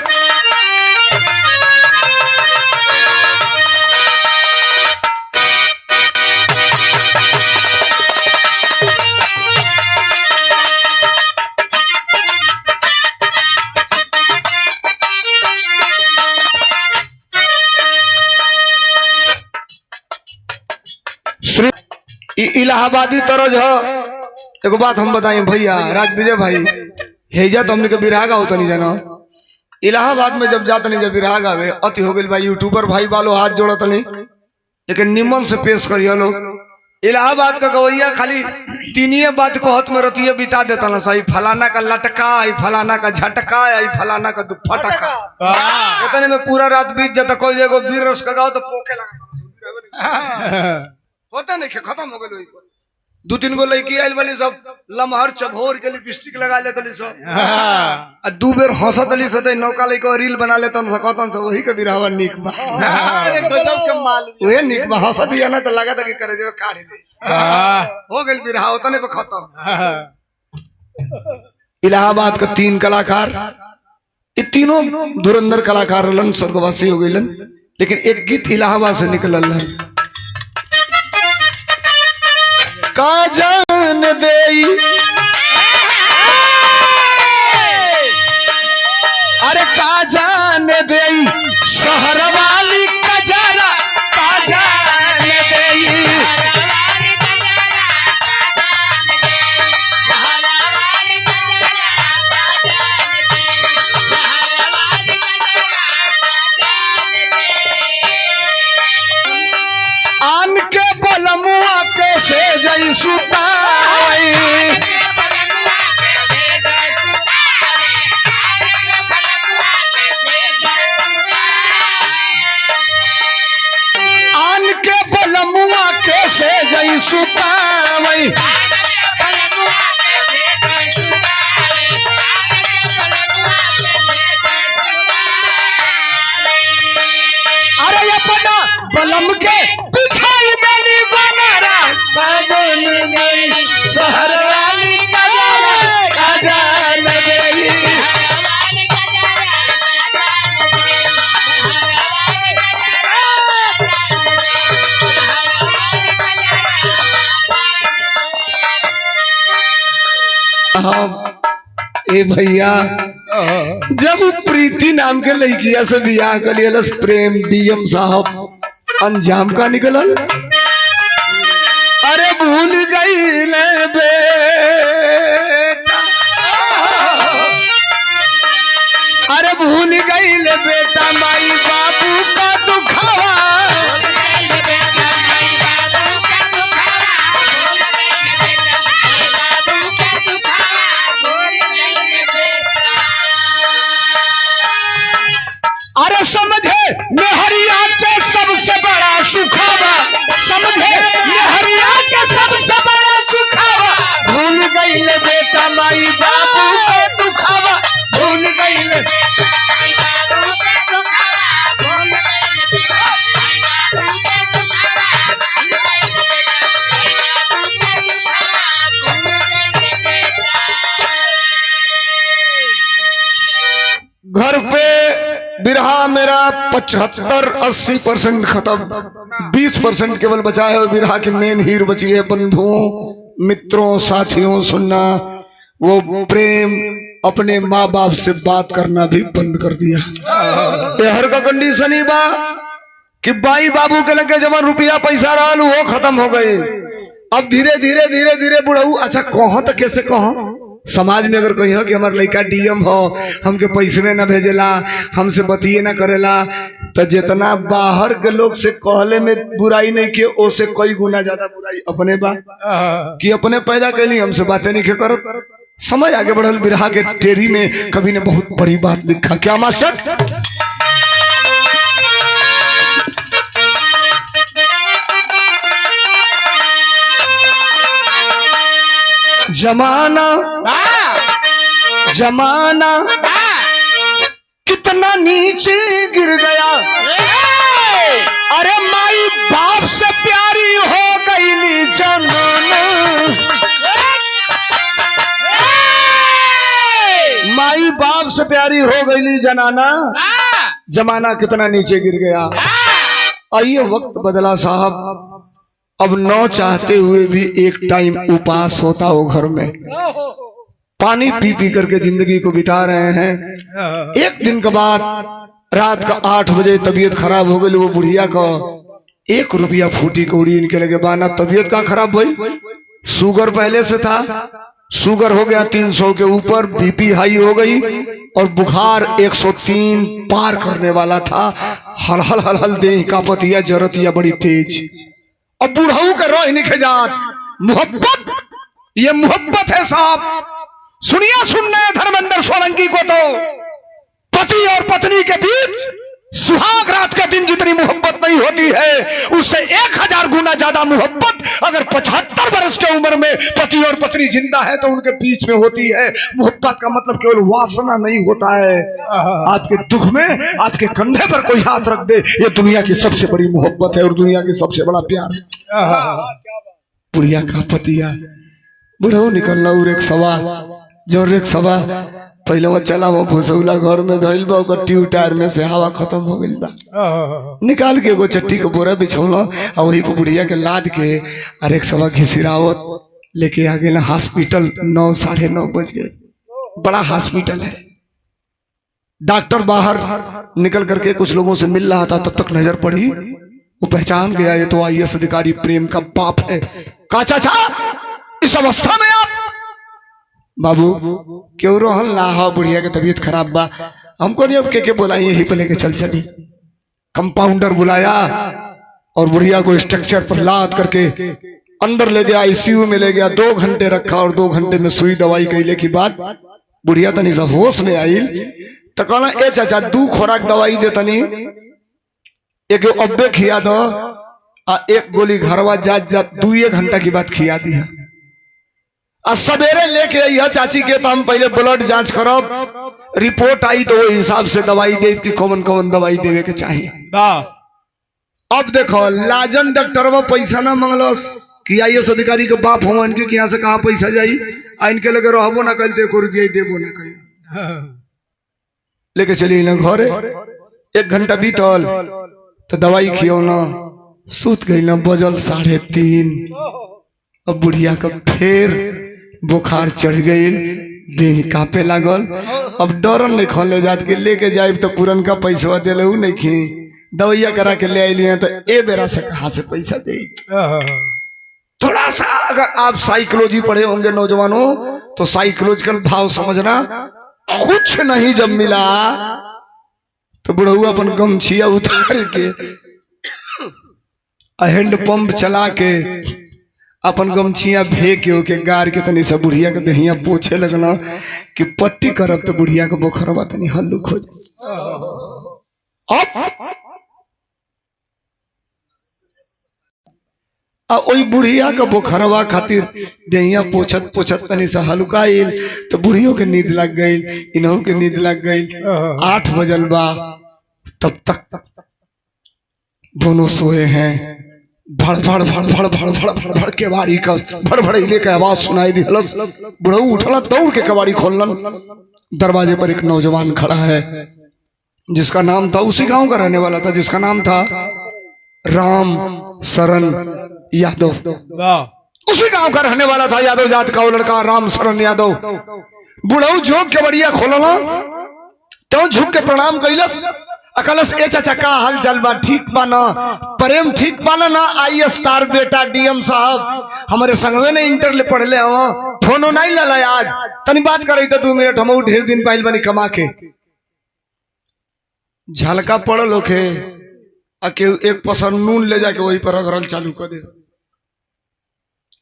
इलाहाबादी तरज हो। एक बात हम बताइए भैया, राजविजय भाई, हेजा तो हमने के बिरहा गा होता नहीं जाना। इलाहाबाद में जब जाता नहीं, जब बिरहा गावे अति हो गई भाई। यूट्यूबर भाई बालो हाथ जोड़त नहीं, लेकिन निमन से पेश करिए लोग। इलाहाबाद का गवैया खाली 3 बात को हत में रतिये बिता देता ना। सही फलाना का लटका, फलाना का झटका, फलाना का दुफटका। इतने में पूरा रात बीत जाता। कोई देखो वीर रस का गाओ तो पोके लगा होता नहीं, खत्म हो गए। 2-3 गो लड़की आयल वाली सब लमहर चभोर के लिपस्टिक लगा लेते सब, 2 बेर हंसत ली सब, नौका लइको रील बना लेते सकतन सब। वही के बिरहवा निक बा। अरे गजब के माल ओए निक बा। हंसत ही ना तो लगा था कि करे जो काढ़ दे। हो गेल बिरहा, ओतने पे खत्म। इलाहाबाद का 3 कलाकार, ये तीनों धुरंधर कलाकार रलन, स्वर्गवासी हो गए, लेकिन एक गीत इलाहाबाद से निकल है। का जान देई, अरे का जान देई शहर वाली कजरा, का जान देई, आन के बलमुआ के से जई सुताई, आन के बलमुआ के से जई सुताई, अरे अपना बलम के पिछाई मेली बनारा, बाजन गई शहर वाली कजरा, का जान देई, ए भैया जब प्रीति नाम के लड़किया से बियाह कर लिया, प्रेम डीएम साहब अंजाम का निकलल, अरे भूल गई ले बेटा, अरे भूल गई ले बेटा माई बाबू का दुखावा, अरे समझे मेहरिया के सबसे बड़ा सुखावा, समझे मेहरिया के सबसे बड़ा सुखावा, भूल गई ले बेटा माई बाबू के दुखावा, भूल गई ले घर पे बिरहा मेरा 75-80% खत्म, 20% केवल बचा है। बिरहा की मेन हीर बची है बंधुओं, मित्रों, साथियों सुनना। वो प्रेम अपने माँ बाप से बात करना भी बंद कर दिया। हर का कंडीशन ही बा कि भाई बाबू के लगे जमा रुपया पैसा रहा वो खत्म हो गए। अब धीरे धीरे धीरे धीरे बुढ़ऊ अच्छा कहो तो कैसे कहो, समाज में अगर कही हो कि हमारे लड़का डीएम हो, हमके पैसे में ना भेजेला, हमसे बतिये ना करेला, तो जितना बाहर के लोग से कहले में बुराई नहीं किए, ओसे कई गुना ज्यादा बुराई अपने बा कि अपने पैदा कैली, हमसे बातें नहीं के करो। समझ आगे बढ़ल। बिरहा के टेरी में कवि ने बहुत बड़ी बात लिखा। क्या मास्टर? जमाना जमाना कितना नीचे गिर गया, अरे माई बाप से प्यारी हो गई जमाना, माई बाप से प्यारी हो गई जनाना, जमाना कितना नीचे गिर गया। आइए वक्त बदला साहब, अब नौ चाहते हुए भी एक टाइम उपास होता हो घर में, पानी पी पी करके जिंदगी को बिता रहे हैं। एक दिन के बाद रात का 8 बजे तबीयत खराब हो गई। वो बुढ़िया का 1 रुपया फूटी कौड़ी इनके लगे बाना। तबीयत का खराब हुई, शुगर पहले से था, शुगर हो गया 300 के ऊपर, बीपी हाई हो गई और बुखार 103 पार करने वाला था। हल हल हल हल देह का पतिया जरतिया बड़ी तेज। अब बुढ़ऊ का रोह निखे जात। मोहब्बत, ये मोहब्बत है साहब। सुनिए सुनना है धर्मेंद्र सोलंकी को, तो पति और पत्नी के बीच सुहाग रात के दिन जितनी मोहब्बत नहीं होती है, उससे 1000 गुना ज्यादा मोहब्बत अगर 75 वर्ष की उम्र में पति और पत्नी जिंदा है तो उनके बीच में होती है। मोहब्बत का मतलब केवल वासना नहीं होता है। आपके दुख में आपके कंधे पर कोई हाथ रख दे, ये दुनिया की सबसे बड़ी मोहब्बत है और दुनिया की सबसे बड़ा प्यार है। बुढ़िया का पतिया बुढ़ऊ निकलना और एक सवा जो रिक्शा पहले वो चला वो भूसौला घर में धइल बा ओकर ट्यूब टायर में से हवा खत्म हो गइल बा। निकाल के एगो चट्टी के बोरा बिछौला और वही पे बुढ़िया के लाद के और रिक्शा घिसिरावत लेके आ गए हॉस्पिटल। 9 साढ़े 9 बज गए। बड़ा हॉस्पिटल है। डॉक्टर बाहर निकल करके कुछ लोगों से मिल रहा था, तब तक नजर पड़ी वो पहचान गया ये तो IAS अधिकारी प्रेम का बाप है। कहा चाचा इस अवस्था में आप बाबू क्यों रोहन ला बुढ़िया की तबीयत खराब बा। हमको नहीं अब के बोला यही पे लेके चल चली। कंपाउंडर बुलाया और बुढ़िया को स्ट्रक्चर पर लाद करके अंदर ले गया, ICU में ले गया। 2 घंटे रखा और 2 घंटे में सुई दवाई कैले की बात बुढ़िया तनी सा होश में आई तो कहना ए चाचा 2 खोराक दवाई दे तनी, एक अब्बे खिया दो आ 1 गोली घरवा जात 2 घंटा की बात खिया दिया। आ सवेरे लेके आई चाची के तो हम पहले ब्लड जांच करब, रिपोर्ट आई तो वो हिसाब से दवाई दे कि कौन कौन दवाई देवे के चाहिए। अब देखो लाजन डॉक्टर वो पैसा ना मंगलस कि IAS अधिकारी के बाप हो इनके यहाँ से कहाँ पैसा जाई, इनके लगे रहबो ना कल 1 रुपया देबो ना कहीं लेके चली ना घरे। 1 घंटा बीतल तो दवाई खियो ना, सूत गई ना, बजल 3:30। अब बुढ़िया का फिर बुखार चढ़ गई, देह कांपे लागल। अब डरन नहीं खोले जात के लेके जाए तो पुरन का पैसा दे ले नहीं खी दवाइया करा के ले आई तो ए बेरा से कहा से पैसा दे। थोड़ा सा अगर आप साइकोलॉजी पढ़े होंगे नौजवानों तो साइकोलॉजिकल भाव समझना। कुछ नहीं जब मिला तो बुढ़ऊ अपन गमछिया उतार के हैंड पंप चला के अपन गमछिया भे के ओके गार के तनी सब बुढ़िया के दहिया पोछे लगना कि पट्टी करब तो बुढ़िया के बोखरवा तनी हल्लुक हो जाए। ओई बुढ़िया का बोखरवा खातिर दहिया पोछत पोछत तनी से हल्काइल तो बुढ़ियों के नींद लग गई, इन्हों के नींद लग गई। 8 बजल बा तब तक दोनों सोए हैं। भड़ भड़ भड़ भड़ भड़ भड़ भड़ भड़ केवाड़ी का भड़ भड़ैले के आवाज सुनाई दी। बुढ़ऊ उठला दौड़ के केवाड़ी खोलन। दरवाजे पर एक नौजवान खड़ा है जिसका नाम था, उसी गांव का रहने वाला था, जिसका नाम था राम शरण यादव। उसी गांव का रहने वाला था, यादव जात का वो लड़का राम शरण यादव। बुढ़ऊ झोंक के बढ़िया खोलना तो झुक के प्रणाम कैलस। अकलस ए चाचा का हाल चाल बा, ठीक बा ना? प्रेम ठीक बा ना? IAS तार बेटा DM साहब हमारे संगवे ने इंटर ले पढ़ ले हो, फोनो नहीं लला आज तनी बात करे तो 2 मिनट हम ढेर दिन पाइल बनी कमा के। झलका पड़ल होके आके 1 पसर नून ले जाके वही पर रगड़ल चालू कर दे।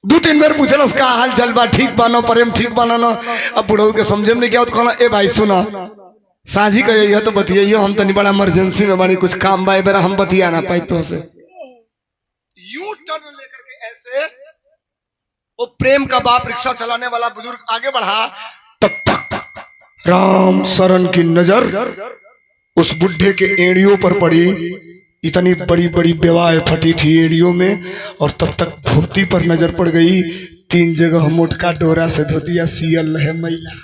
2-3 बार पूछलस का हाल चाल बा, ठीक बा ना? प्रेम ठीक बा ना? अब बुढ़ऊ के समझे में नहीं क्या तो कहना ए भाई सुना साझी कहिए तो बतियाइयो, हम तनी बड़ा इमरजेंसी में बनी, कुछ काम बा बेरा हम बतिया ना पाई तो से। यूं टर्न लेकर के ऐसे वो प्रेम का बाप रिक्शा चलाने वाला बुजुर्ग आगे बढ़ा। तब तक राम शरण की नजर उस बुढ़े के एड़ियों पर पड़ी। इतनी बड़ी बड़ी बेवाएं फटी थी एड़ियों में। और तब तक धोती पर नजर पड़ गई। 3 जगह मोटका डोरा से धोतिया सियल है मैला।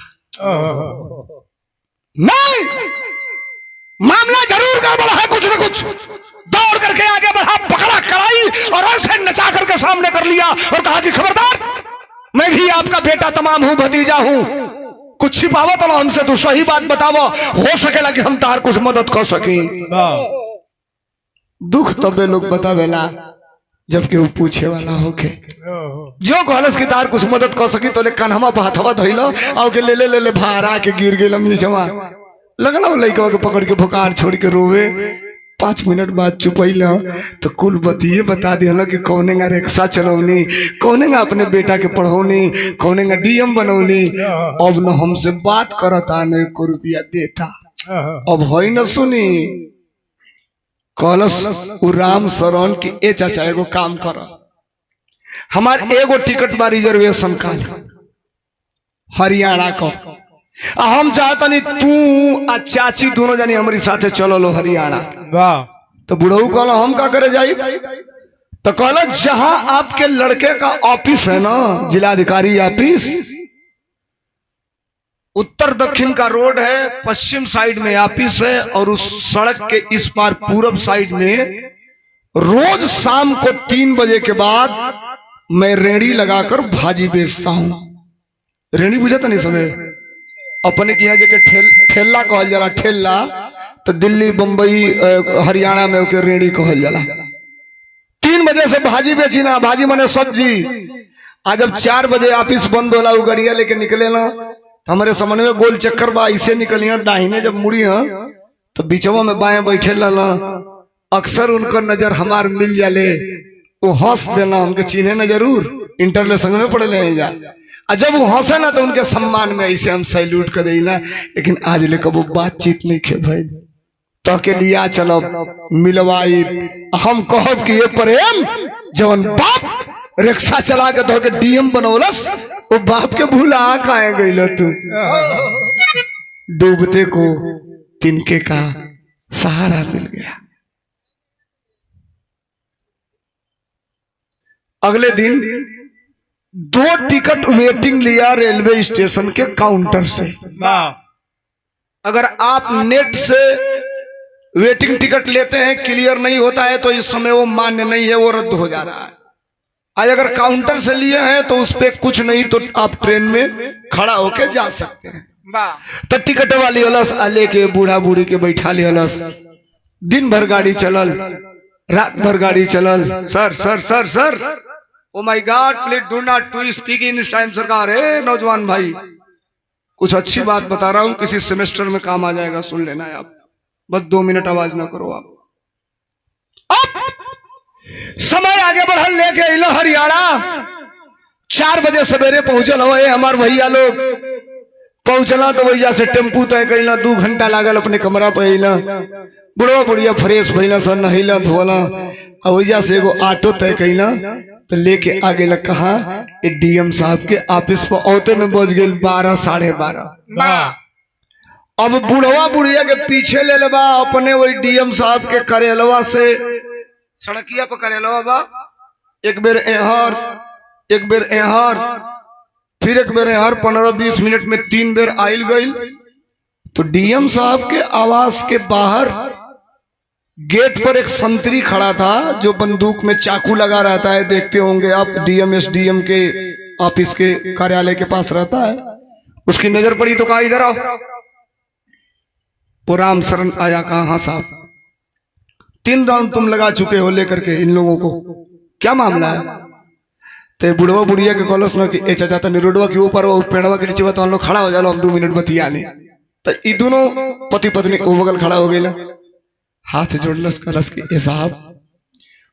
नहीं, मामला जरूर गड़बड़ है, कुछ न कुछ। दौड़ करके आगे बढ़ा, पकड़ा कलाई और ऐसे नचा करके सामने कर लिया और कहा कि खबरदार, मैं भी आपका बेटा तमाम हूं, भतीजा हूं, कुछ छिपावत तो हमसे तो सही बात बतावो, हो सकेला कि हम तार कुछ मदद कर सकी। दुख तबे लोग बतावेला जबकि वो पूछे वाला होके। जो कहलस कि तार कुछ मदद कर सकी तो ले कान्हवा हाथवा धइलो और के ले ले भारा के गिर गेलम नीचवा। लगला लइका के पकड़ के भुकार छोड़ के रोवे। 5 मिनट बाद चुपैला तो कुल बतिये बता दिया कि कौनेगा रिक्शा चलौनी, कौनेगा अपने बेटा के पढ़ौनी, कौनेगा DM बनौनी। अब न हमसे बात करता न 1 रुपया देता। अब है न सुनी कलस राम शरण की ए चाचा एगो काम कर, हमार एगो टिकट बा रिजर्वेशन का हरियाणा को। हम चाहतनी तू आ चाची दोनों जानी हमारी साथे चलो लो हरियाणा। तो बुढ़ऊ कहला हम का करे जाई? तो कहला जहां आपके लड़के का ऑफिस है ना, जिलाधिकारी ऑफिस, उत्तर दक्षिण का रोड है, पश्चिम साइड में ऑफिस है और उस सड़क के इस पार पूरब साइड में रोज शाम को 3 बजे के बाद मैं रेड़ी लगाकर भाजी बेचता हूं। रेड़ी बुझा था नहीं समय अपने के यहाँ जगह ठेला कहल जाला, ठेला तो दिल्ली बम्बई हरियाणा में ओके रेड़ी कहल जाला। 3 बजे से भाजी बेची ना, भाजी माने सब्जी। आज जब 4 बजे ऑफिस बंद होला वो गड़िया लेके निकले ना, हमारे सामने में गोल चक्कर बा, इसे निकलिया दाहिने जब मुड़ी है तो बीचवा में बाएं बैठे ला, अक्सर उनको नजर हमार मिल जाले, वो हंस देना, हमके चिन्हे न जरूर, इंटर ले संग में पढ़े ले जा। और जब वो हंसे ना तो उनके सम्मान में ऐसे हम सैल्यूट कर देना। लेकिन आज ले कबो बातचीत नहीं खे भाई, तो के लिया चलो मिलवाई, हम कहब कि ये प्रेम जवन बाप रिक्शा चला के तो के डीएम बनौलस, वो बाप के भूला काहे गइल तू। डूबते को तिनके का सहारा मिल गया। अगले दिन 2 टिकट वेटिंग लिया रेलवे स्टेशन के काउंटर से। अगर आप नेट से वेटिंग टिकट लेते हैं, क्लियर नहीं होता है तो इस समय वो मान्य नहीं है, वो रद्द हो जा रहा है। आज अगर काउंटर से लिए हैं तो उस पे कुछ नहीं, तो आप ट्रेन में खड़ा होके जा सकते हैं। तो टिकट वाली अलस आले के बूढ़ा बूढ़ी के बैठा ले अलस, दिन भर गाड़ी चलल, रात भर गाड़ी चलल। Sir sir sir sir, oh my God, please do not to speak in this time. सरकार है नौजवान भाई, कुछ अच्छी बात बता रहा हूं, किसी सेमेस्टर में काम आ जाएगा, सुन लेना है आप, बस 2 मिनट आवाज ना करो आप। समय आगे बढ़ल, लेके अलो हरियाणा। 4 बजे सवेरे पहुंचल हो हमार भैया लोग। पहुंचला तो भैया से टेम्पू तय कैला, 2 घंटा लागल अपने कमरा पे अला। बुढ़वा बुढ़िया फ्रेश भैला, सन नहिला धोला, भैया से एगो ऑटो तय कैला तो लेके आगे लग कहा डीएम साहब के ऑफिस पर औते में बज गई 12 साढ़े 12। अब बुढ़वा बुढ़िया के पीछे ले लेबा अपने वही डीएम साहब के करेलवा से, सड़किया पर करेलवा बा, एक बेर एहर, एक बेर एहर, फिर एक बेर एहर, 15-20 मिनट में 3 बेर आइल गई। तो डीएम साहब के आवास के बाहर गेट पर एक संतरी खड़ा था जो बंदूक में चाकू लगा रहता है, देखते होंगे आप, डीएम एसडीएम के ऑफिस के कार्यालय के पास रहता है। उसकी नजर पड़ी तो कहा इधर आओ। वो राम शरण आया, कहा हाँ साहब, 3 राउंड तुम लगा चुके हो लेकर के इन लोगों को, क्या मामला है? तो बुढ़वा बुढ़िया के कॉलस में कि चाचा तनी रोडवा के ऊपर वो पेड़वा के नीचे तो हम लोग खड़ा हो जालो, हम 2 मिनट बतिया ले। तो ये दोनों पति पत्नी वो बगल खड़ा हो गए, हाथ जोड़लस, कलस के ए साहब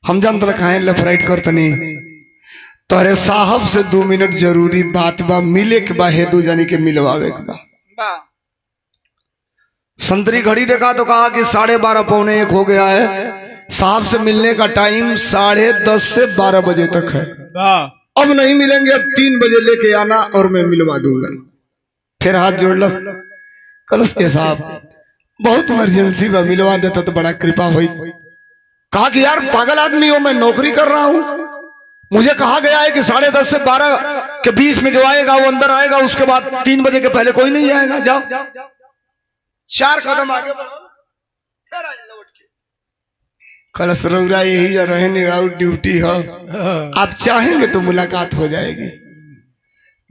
हम जानते खाए लेफ्ट राइट कर तनी, तोरे साहब से 2 मिनट जरूरी बात बा, मिले के बा, हेदू जानी के मिलवावे के बा। संतरी घड़ी देखा तो कहा कि 12:30 पौने 1 हो गया है, साहब से मिलने का टाइम 10:30 से 12 बजे तक है, अब नहीं मिलेंगे, अब 3 बजे लेके आना और मैं मिलवा दूंगा। फिर हाथ जोड़लस, कलस के साहब बहुत इमरजेंसी बा, मिलवा देता तो बड़ा कृपा हुई। कहा कि यार पागल आदमी हो, मैं नौकरी कर रहा हूं, मुझे कहा गया है कि 10:30 से 12 के बीच में जो आएगा वो अंदर आएगा, उसके बाद 3 बजे के पहले कोई नहीं आएगा, जाओ। 4 कदम आगे फिर लौट के कलश रौरा यही रहने आउट ड्यूटी हो, आप चाहेंगे तो मुलाकात हो जाएगी।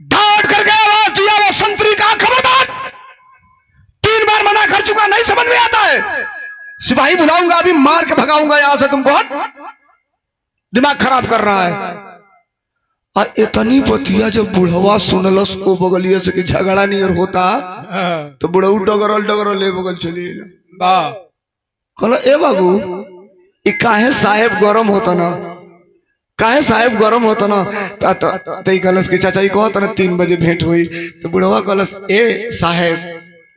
डांट करके आवाज दिया वो संतरी का, खबरदार, 3 बार मना कर चुका, नहीं समझ में आता है, सिपाही बुलाऊंगा, अभी मार के भगाऊंगा यहां से, तुमको दिमाग खराब कर रहा है। और इतनी बतिया जब बुढ़वा सुनलस वो बगलिया से कि झगड़ा नहीं और होता, तो बुढ़ऊ डगरल डगरल ले बगल चली कहला ए बाबू ये काहे साहेब गरम होता ना, काहे साहेब गरम होता ना। तई कलस के चाचा कहो तना 3 बजे भेंट हुई। तो बुढ़वा कलस ए साहेब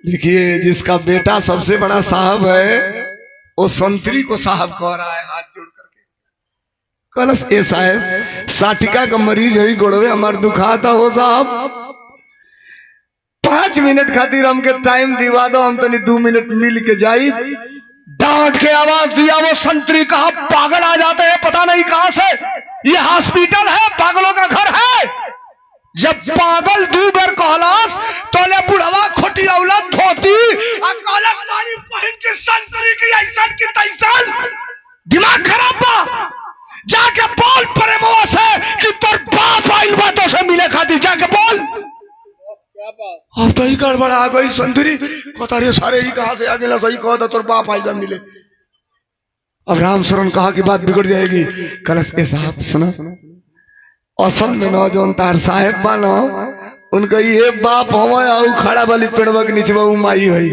देखिए जिसका बेटा सबसे बड़ा साहब है वो संतरी को साहब कह रहा है हाथ जोड़ करके। कलस ए साहेब साटिका का मरीज है, गोड़वे हमार दुखाता हो साहब, 5 मिनट खातिर हमके टाइम दिवा दो, हम तनी 2 मिनट मिल के जाई। डांट के आवाज दिया वो संतरी, कहा पागल आ जाते हैं पता नहीं कहां से, ये हॉस्पिटल है, पागलों का घर है। जब पागल 2 बार कहलास तो ले बुढ़वा खातिर जाके बोल। अब तो ही गड़बड़ आ गई संतरी कहता रे सारे ही कहां से आ गया सही कह तोर बाप आइल मिले। अब राम शरण कहा कि बात बिगड़ जाएगी। कलश के साहब सुनो असल में नौजवान तार साहेब बानो उनका ये बाप हवा खड़ा वाली पेड़वा के नीचे माई हुई।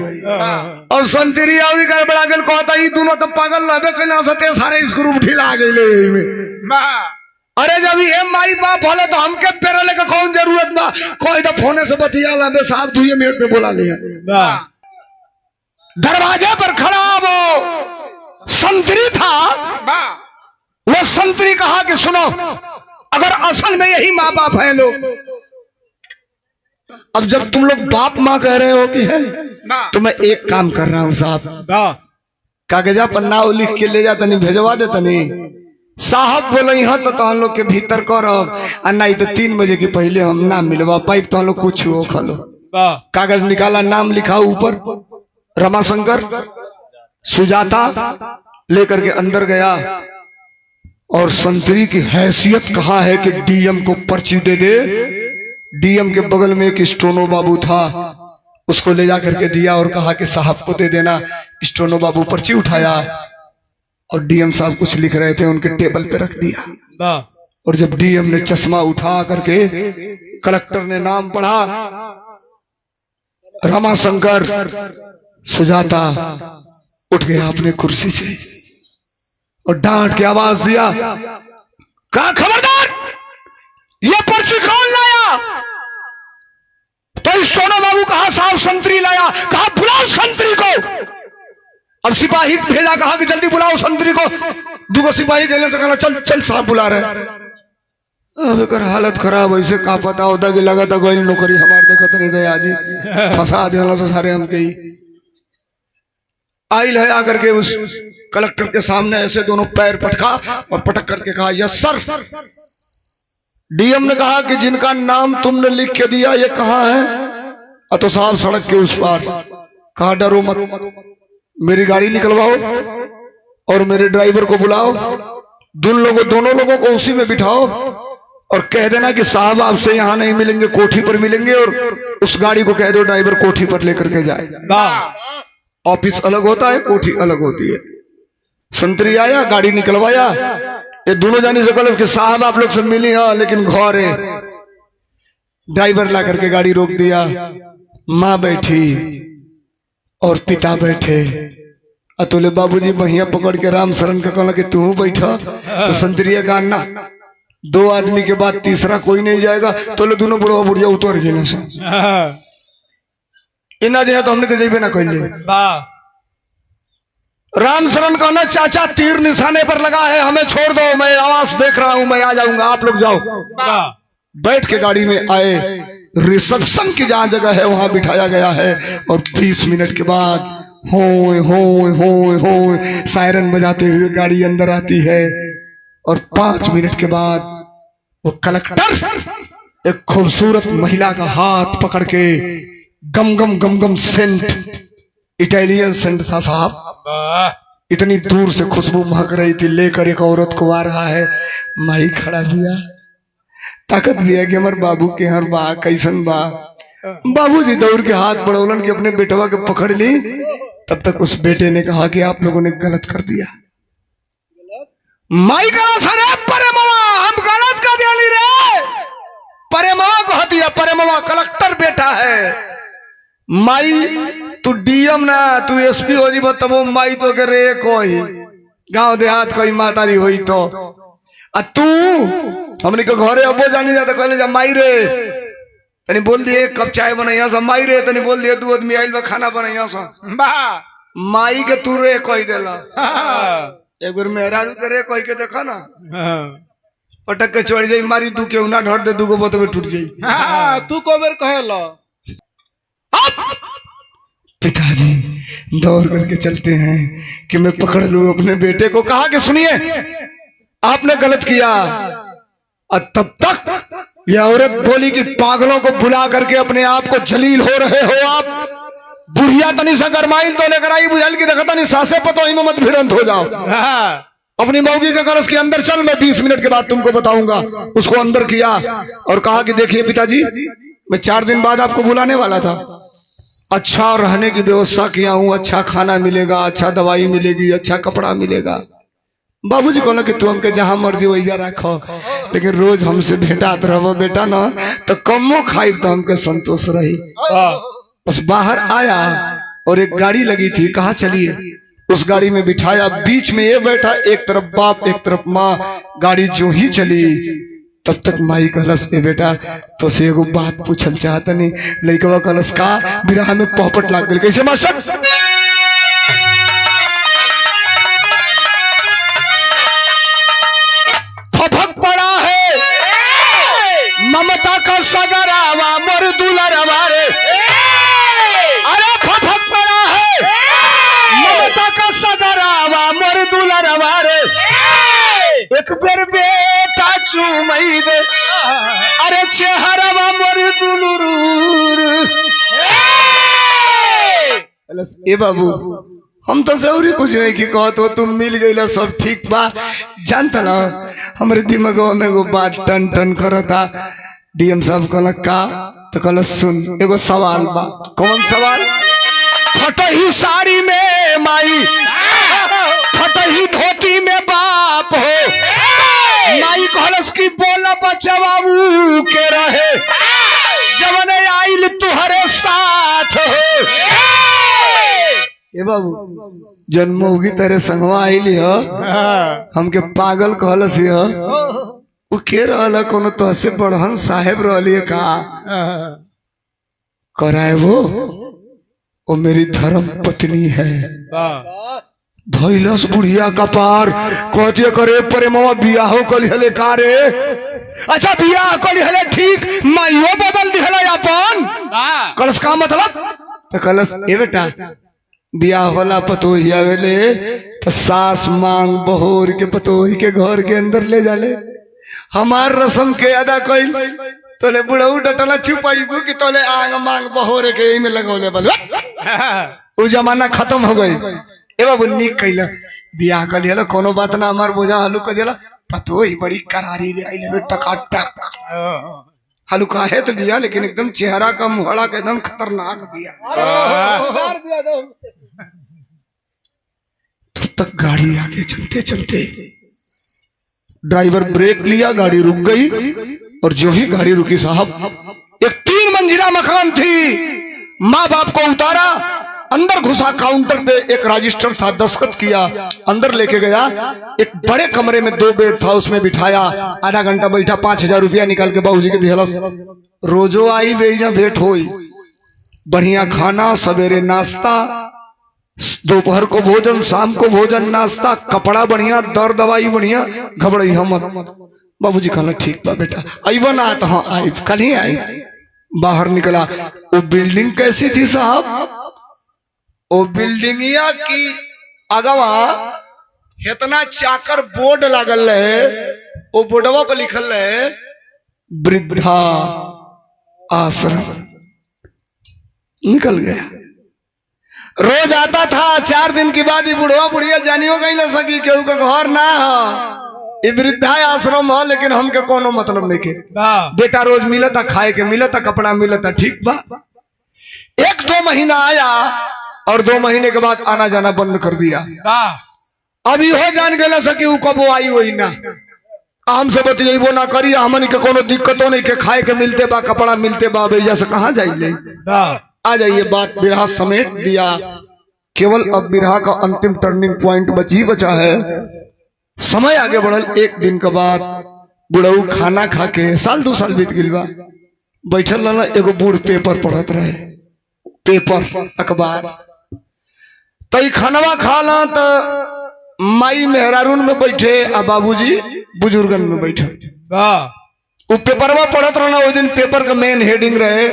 अब संतरी आउरी गड़बड़ा गेल कहता ही दोनों तो पागल रहबे कइला सते सारे स्क्रू ढीला गइले। अरे जब ये माई बाप होले तो हमके पेड़ लेके कौन जरूरत बा कोई तो फोने से बतिया ला साहब 2 मिनट में बुला लिया। दरवाजे पर खड़ा वो संतरी था। वो संतरी कहा कि सुनो अगर असल में यही माँ बाप हैं लोग, अब जब तुम लोग बाप माँ कह रहे हो कि है तो मैं एक काम कर रहा हूँ साहब कागजा पर नाव लिख के ले जाता नहीं भेजवा देता नहीं। साहब बोले यहाँ तो हम लोग के भीतर करब नहीं तो 3 बजे के पहले हम ना मिलवा पाइप तो हम लोग कुछ हो खलो। कागज निकाला नाम लिखा ऊपर रमाशंकर सुजाता लेकर के अंदर गया और संतरी की हैसियत कहा है कि डीएम को पर्ची दे दे। डीएम के बगल में एक स्टोनो बाबू था उसको ले जा करके दिया और कहा कि साहब को दे देना। स्टोनो बाबू पर्ची उठाया और डीएम साहब कुछ लिख रहे थे उनके टेबल पे रख दिया। और जब डीएम ने चश्मा उठा करके कलेक्टर ने नाम पढ़ा रमाशंकर सुजाता उठ गया अपने कुर्सी से और डांट के आवाज दिया कहा खबरदार ये पर्ची कौन लाया। तो स्टोनो बाबू कहा साहब संतरी लाया। कहा बुलाओ संतरी को। अब सिपाही भेजा कहा कि जल्दी बुलाओ संतरी को। 2 सिपाही कहने से कहा चल चल साहब बुला रहे। अब एक हालत खराब ऐसे का पता होता कि लगा था कोई नौकरी हमारे देखा तो नहीं था आज फंसा देना से सारे हम कही आइल है आकर के उस कलेक्टर के सामने ऐसे दोनों पैर पटका और पटक करके कहा यस सर। डीएम ने कहा कि जिनका नाम तुमने लिख के दिया ये कहाँ है। तो साहब सड़क के उस पार। कहा डरो मत मेरी गाड़ी निकलवाओ और मेरे ड्राइवर को बुलाओ दोनों लोगों को उसी में बिठाओ और कह देना कि साहब आपसे यहाँ नहीं मिलेंगे कोठी पर मिलेंगे और उस गाड़ी को कह दो ड्राइवर कोठी पर लेकर के जाए। ऑफिस अलग होता है कोठी अलग होती है। संतरी आया गाड़ी निकलवाया ये दोनों जानी से कल कि साहब आप लोग से मिली हाँ लेकिन घर है। ड्राइवर ला करके गाड़ी रोक दिया। माँ बैठी और पिता बैठे। अतुले बाबूजी बहिया पकड़ के राम शरण का कहला कि तू बैठा। तो संतरिया का अन्ना 2 आदमी के बाद तीसरा कोई नहीं जाएगा। तो ले दोनों बुढ़वा बुढ़िया उतर गए इना जो है तो हमने जेबे ना कहले। राम शरण कहना चाचा तीर निशाने पर लगा है हमें छोड़ दो मैं आवाज देख रहा हूं मैं आ जाऊंगा आप लोग जाओ। बैठ के गाड़ी में आए रिसेप्शन की जहां जगह है वहां बिठाया गया है और 20 मिनट के बाद होय होय होय होय सायरन बजाते हुए गाड़ी अंदर आती है और 5 मिनट के बाद वो कलेक्टर एक खूबसूरत महिला का हाथ पकड़ के गम गम गम गम सेंट इटालियन सेंट था साहब। इतनी दूर से खुशबू महक रही थी लेकर एक औरत को आ रहा है। माई खड़ा बिया ताकत भी है कि हमारे बाबू के हर बा कैसन बा। बाबूजी दौड़ के हाथ बढ़ौलन के अपने बेटवा के पकड़ ली। तब तक उस बेटे ने कहा कि आप लोगों ने गलत कर दिया। माई कहा सरे परे मामा हम गलत कर दिया रे परे मामा को हतिया परे मामा कलेक्टर बेटा है। माई तू डीएम ना तू एसपी हो जी तब माई तो के रे कोई गांव देहात कोई मातारी हुई तो तू हमने के घरे अबो जानी जाता कहले जा माई रे तनी बोल दिए 1 कप चाय बनैया सा माई रे तनी बोल दिए 2 आदमी आइल बा खाना बनैया सा माई के तू रे कह देला। एक बार मेहरारू के रे कह के देखा ना पटक के चढ़ जाई मारी 2 के उना ढट दे 2 को बतवे टूट जाई। तू को बेर कहेला पिताजी दौड़ करके चलते हैं कि मैं पकड़ लूं अपने बेटे को। कहा कि सुनिए आपने गलत किया। और तब तक यह औरत बोली कि पागलों को बुला करके अपने आप को जलील हो रहे हो आप। बुढ़िया तनी सा गरमाइल तो लेकर आई बुझल की देखा नहीं सासे पतो ही मत भिड़ंत हो जाओ। अपनी मौगी का कलश के अंदर चल, मैं 20 मिनट के बाद तुमको बताऊंगा। उसको अंदर किया और कहा कि देखिए पिताजी, मैं 4 दिन बाद आपको बुलाने वाला था, अच्छा रहने की व्यवस्था किया हूँ, अच्छा खाना मिलेगा, अच्छा दवाई मिलेगी, अच्छा कपड़ा मिलेगा। बाबूजी कहला कि तू हमके जहां मर्जी वही रखो, लेकिन रोज हमसे भेंटात रहो बेटा ना, तो कमो खाई तो हमके संतोष रही। बस बाहर आया और एक गाड़ी लगी थी, कहा चलिए। उस गाड़ी में बिठाया, बीच में ये बैठा, एक तरफ बाप एक तरफ माँ। गाड़ी जो ही चली तब तक माई कहलस, ए बेटा तो से एगो बात पूछल चाहत नहीं। लइकवा कहलस का? बिरहा में पोपट लाग गई। कैसे मास्टर? फफक पड़ा है ममता का सगरावा मोर दुलरवा रे, अरे फफक पड़ा है ममता का सगरावा मोर दुलरवा रे, एक बेर बेटा चूमई दे, अरे चेहरावा मोर दुलुरूर। ए बाबू, हम तो सौरी कुछ नहीं की कहो तो तुम मिल गई, सब ठीक बा। जानता ना हमारे दिमागो में एगो बात टन टन करता। डीएम साहब कहला का? तो कहला सुन, एगो सवाल बा। कौन सवाल? फटही साड़ी में माई, फटही धोती में बाप हो, माई कहलस की बोला बच्चा बाबू के रहे, जवन आइल तुहरे साथ हो। ए बाबू, जन्मोगी तेरे संगवा आइली हो, हमके पागल कहलस हो। वो के रहला? कोनो तो से बड़हन साहेब रहली का? कराए वो मेरी धर्म पत्नी है। धैलस बुढ़िया का पार, कहती करे प्रेमवा बियाहो कली हले का रे? अच्छा बियाह कली हले ठीक, माइयो बदल दिहला अपन। कलस का मतलब? तो कलस ए बेटा बियाह होला पतोही आवेले तो सास मांग बहोर के पतोही के घर के अंदर ले जाले। हमार रस्म के अदा कइल तोले बुढ़ऊ डटला छुपाइबू कि तोले आंग मांग बहोर के में लगौले बल। उ जमाना खत्म हो गई। ए बाबू निक कइला, बियाह कर लिया, कोनो बात ना, हमार बोझा हलू कर दिला। पतोही बड़ी करारी ले आइले बे, टकाटक हलू का है तो बिया, लेकिन एकदम चेहरा का मुहड़ा का एकदम खतरनाक बिया। तब तक गाड़ी आगे चलते चलते ड्राइवर ब्रेक लिया, गाड़ी रुक गई। और जो ही गाड़ी रुकी साहब, एक 3 मंजिला मकान थी। माँ बाप को उतारा, अंदर घुसा, काउंटर पे एक रजिस्टर था, दस्तखत किया, अंदर लेके गया। एक बड़े कमरे में 2 बेड था, उसमें बिठाया। आधा घंटा बैठा, 5000 रुपया निकाल के बाबूजी के दिहलस। रोजो आई बेजा भेंट होई, बढ़िया खाना, सवेरे नाश्ता, दोपहर को भोजन, शाम को भोजन, नाश्ता, कपड़ा बढ़िया, दर दवाई बढ़िया, घबराई हम मत। बाबूजी कहला ठीक बा बेटा, आइबो ना? तो हाँ आई, कल ही आई। बाहर निकला। वो बिल्डिंग कैसी थी साहब? वो बिल्डिंगिया की अगवा इतना चाकर बोर्ड लागल है, वो बोर्डवा पर लिखल है वृद्धा आश्रम। निकल गया। रोज आता था, 4 दिन के बाद ही बुढ़वा बुढ़िया जानियो गई ना सकी, केहू का घर ना हो, ये वृद्धा आश्रम हो, लेकिन हमके कोनो मतलब नहीं के। बेटा रोज मिलता, खाए के मिलता, कपड़ा मिलता, ठीक बा। 1-2 महीना आया और 2 महीने के बाद आना जाना बंद कर दिया। अब इहो जान गया सकी उ कबो आई वही ना, हमसे बतियेबो ना करी, हमन के कोनो दिक्कतों नहीं के, खाए के मिलते बा, कपड़ा मिलते बा, भैया से कहाँ जाइए। आ जाइए, बात बिरहा समेट दिया। केवल अब बिरहा का अंतिम टर्निंग पॉइंट बचा है। समय आगे बढ़ल। 1 दिन के बाद बुढ़ऊ खाना खा के, 1-2 साल बीत गइल बा, बैठल रहला। एगो बूढ़ पेपर पढ़त रहे, पेपर अखबार। तो खानवा खाला तो माई मेहरारून में बैठे आ बाबूजी बुजुर्गन में बैठे। वो पेपरवा पढ़त रहना। उस दिन पेपर का मेन हेडिंग रहे,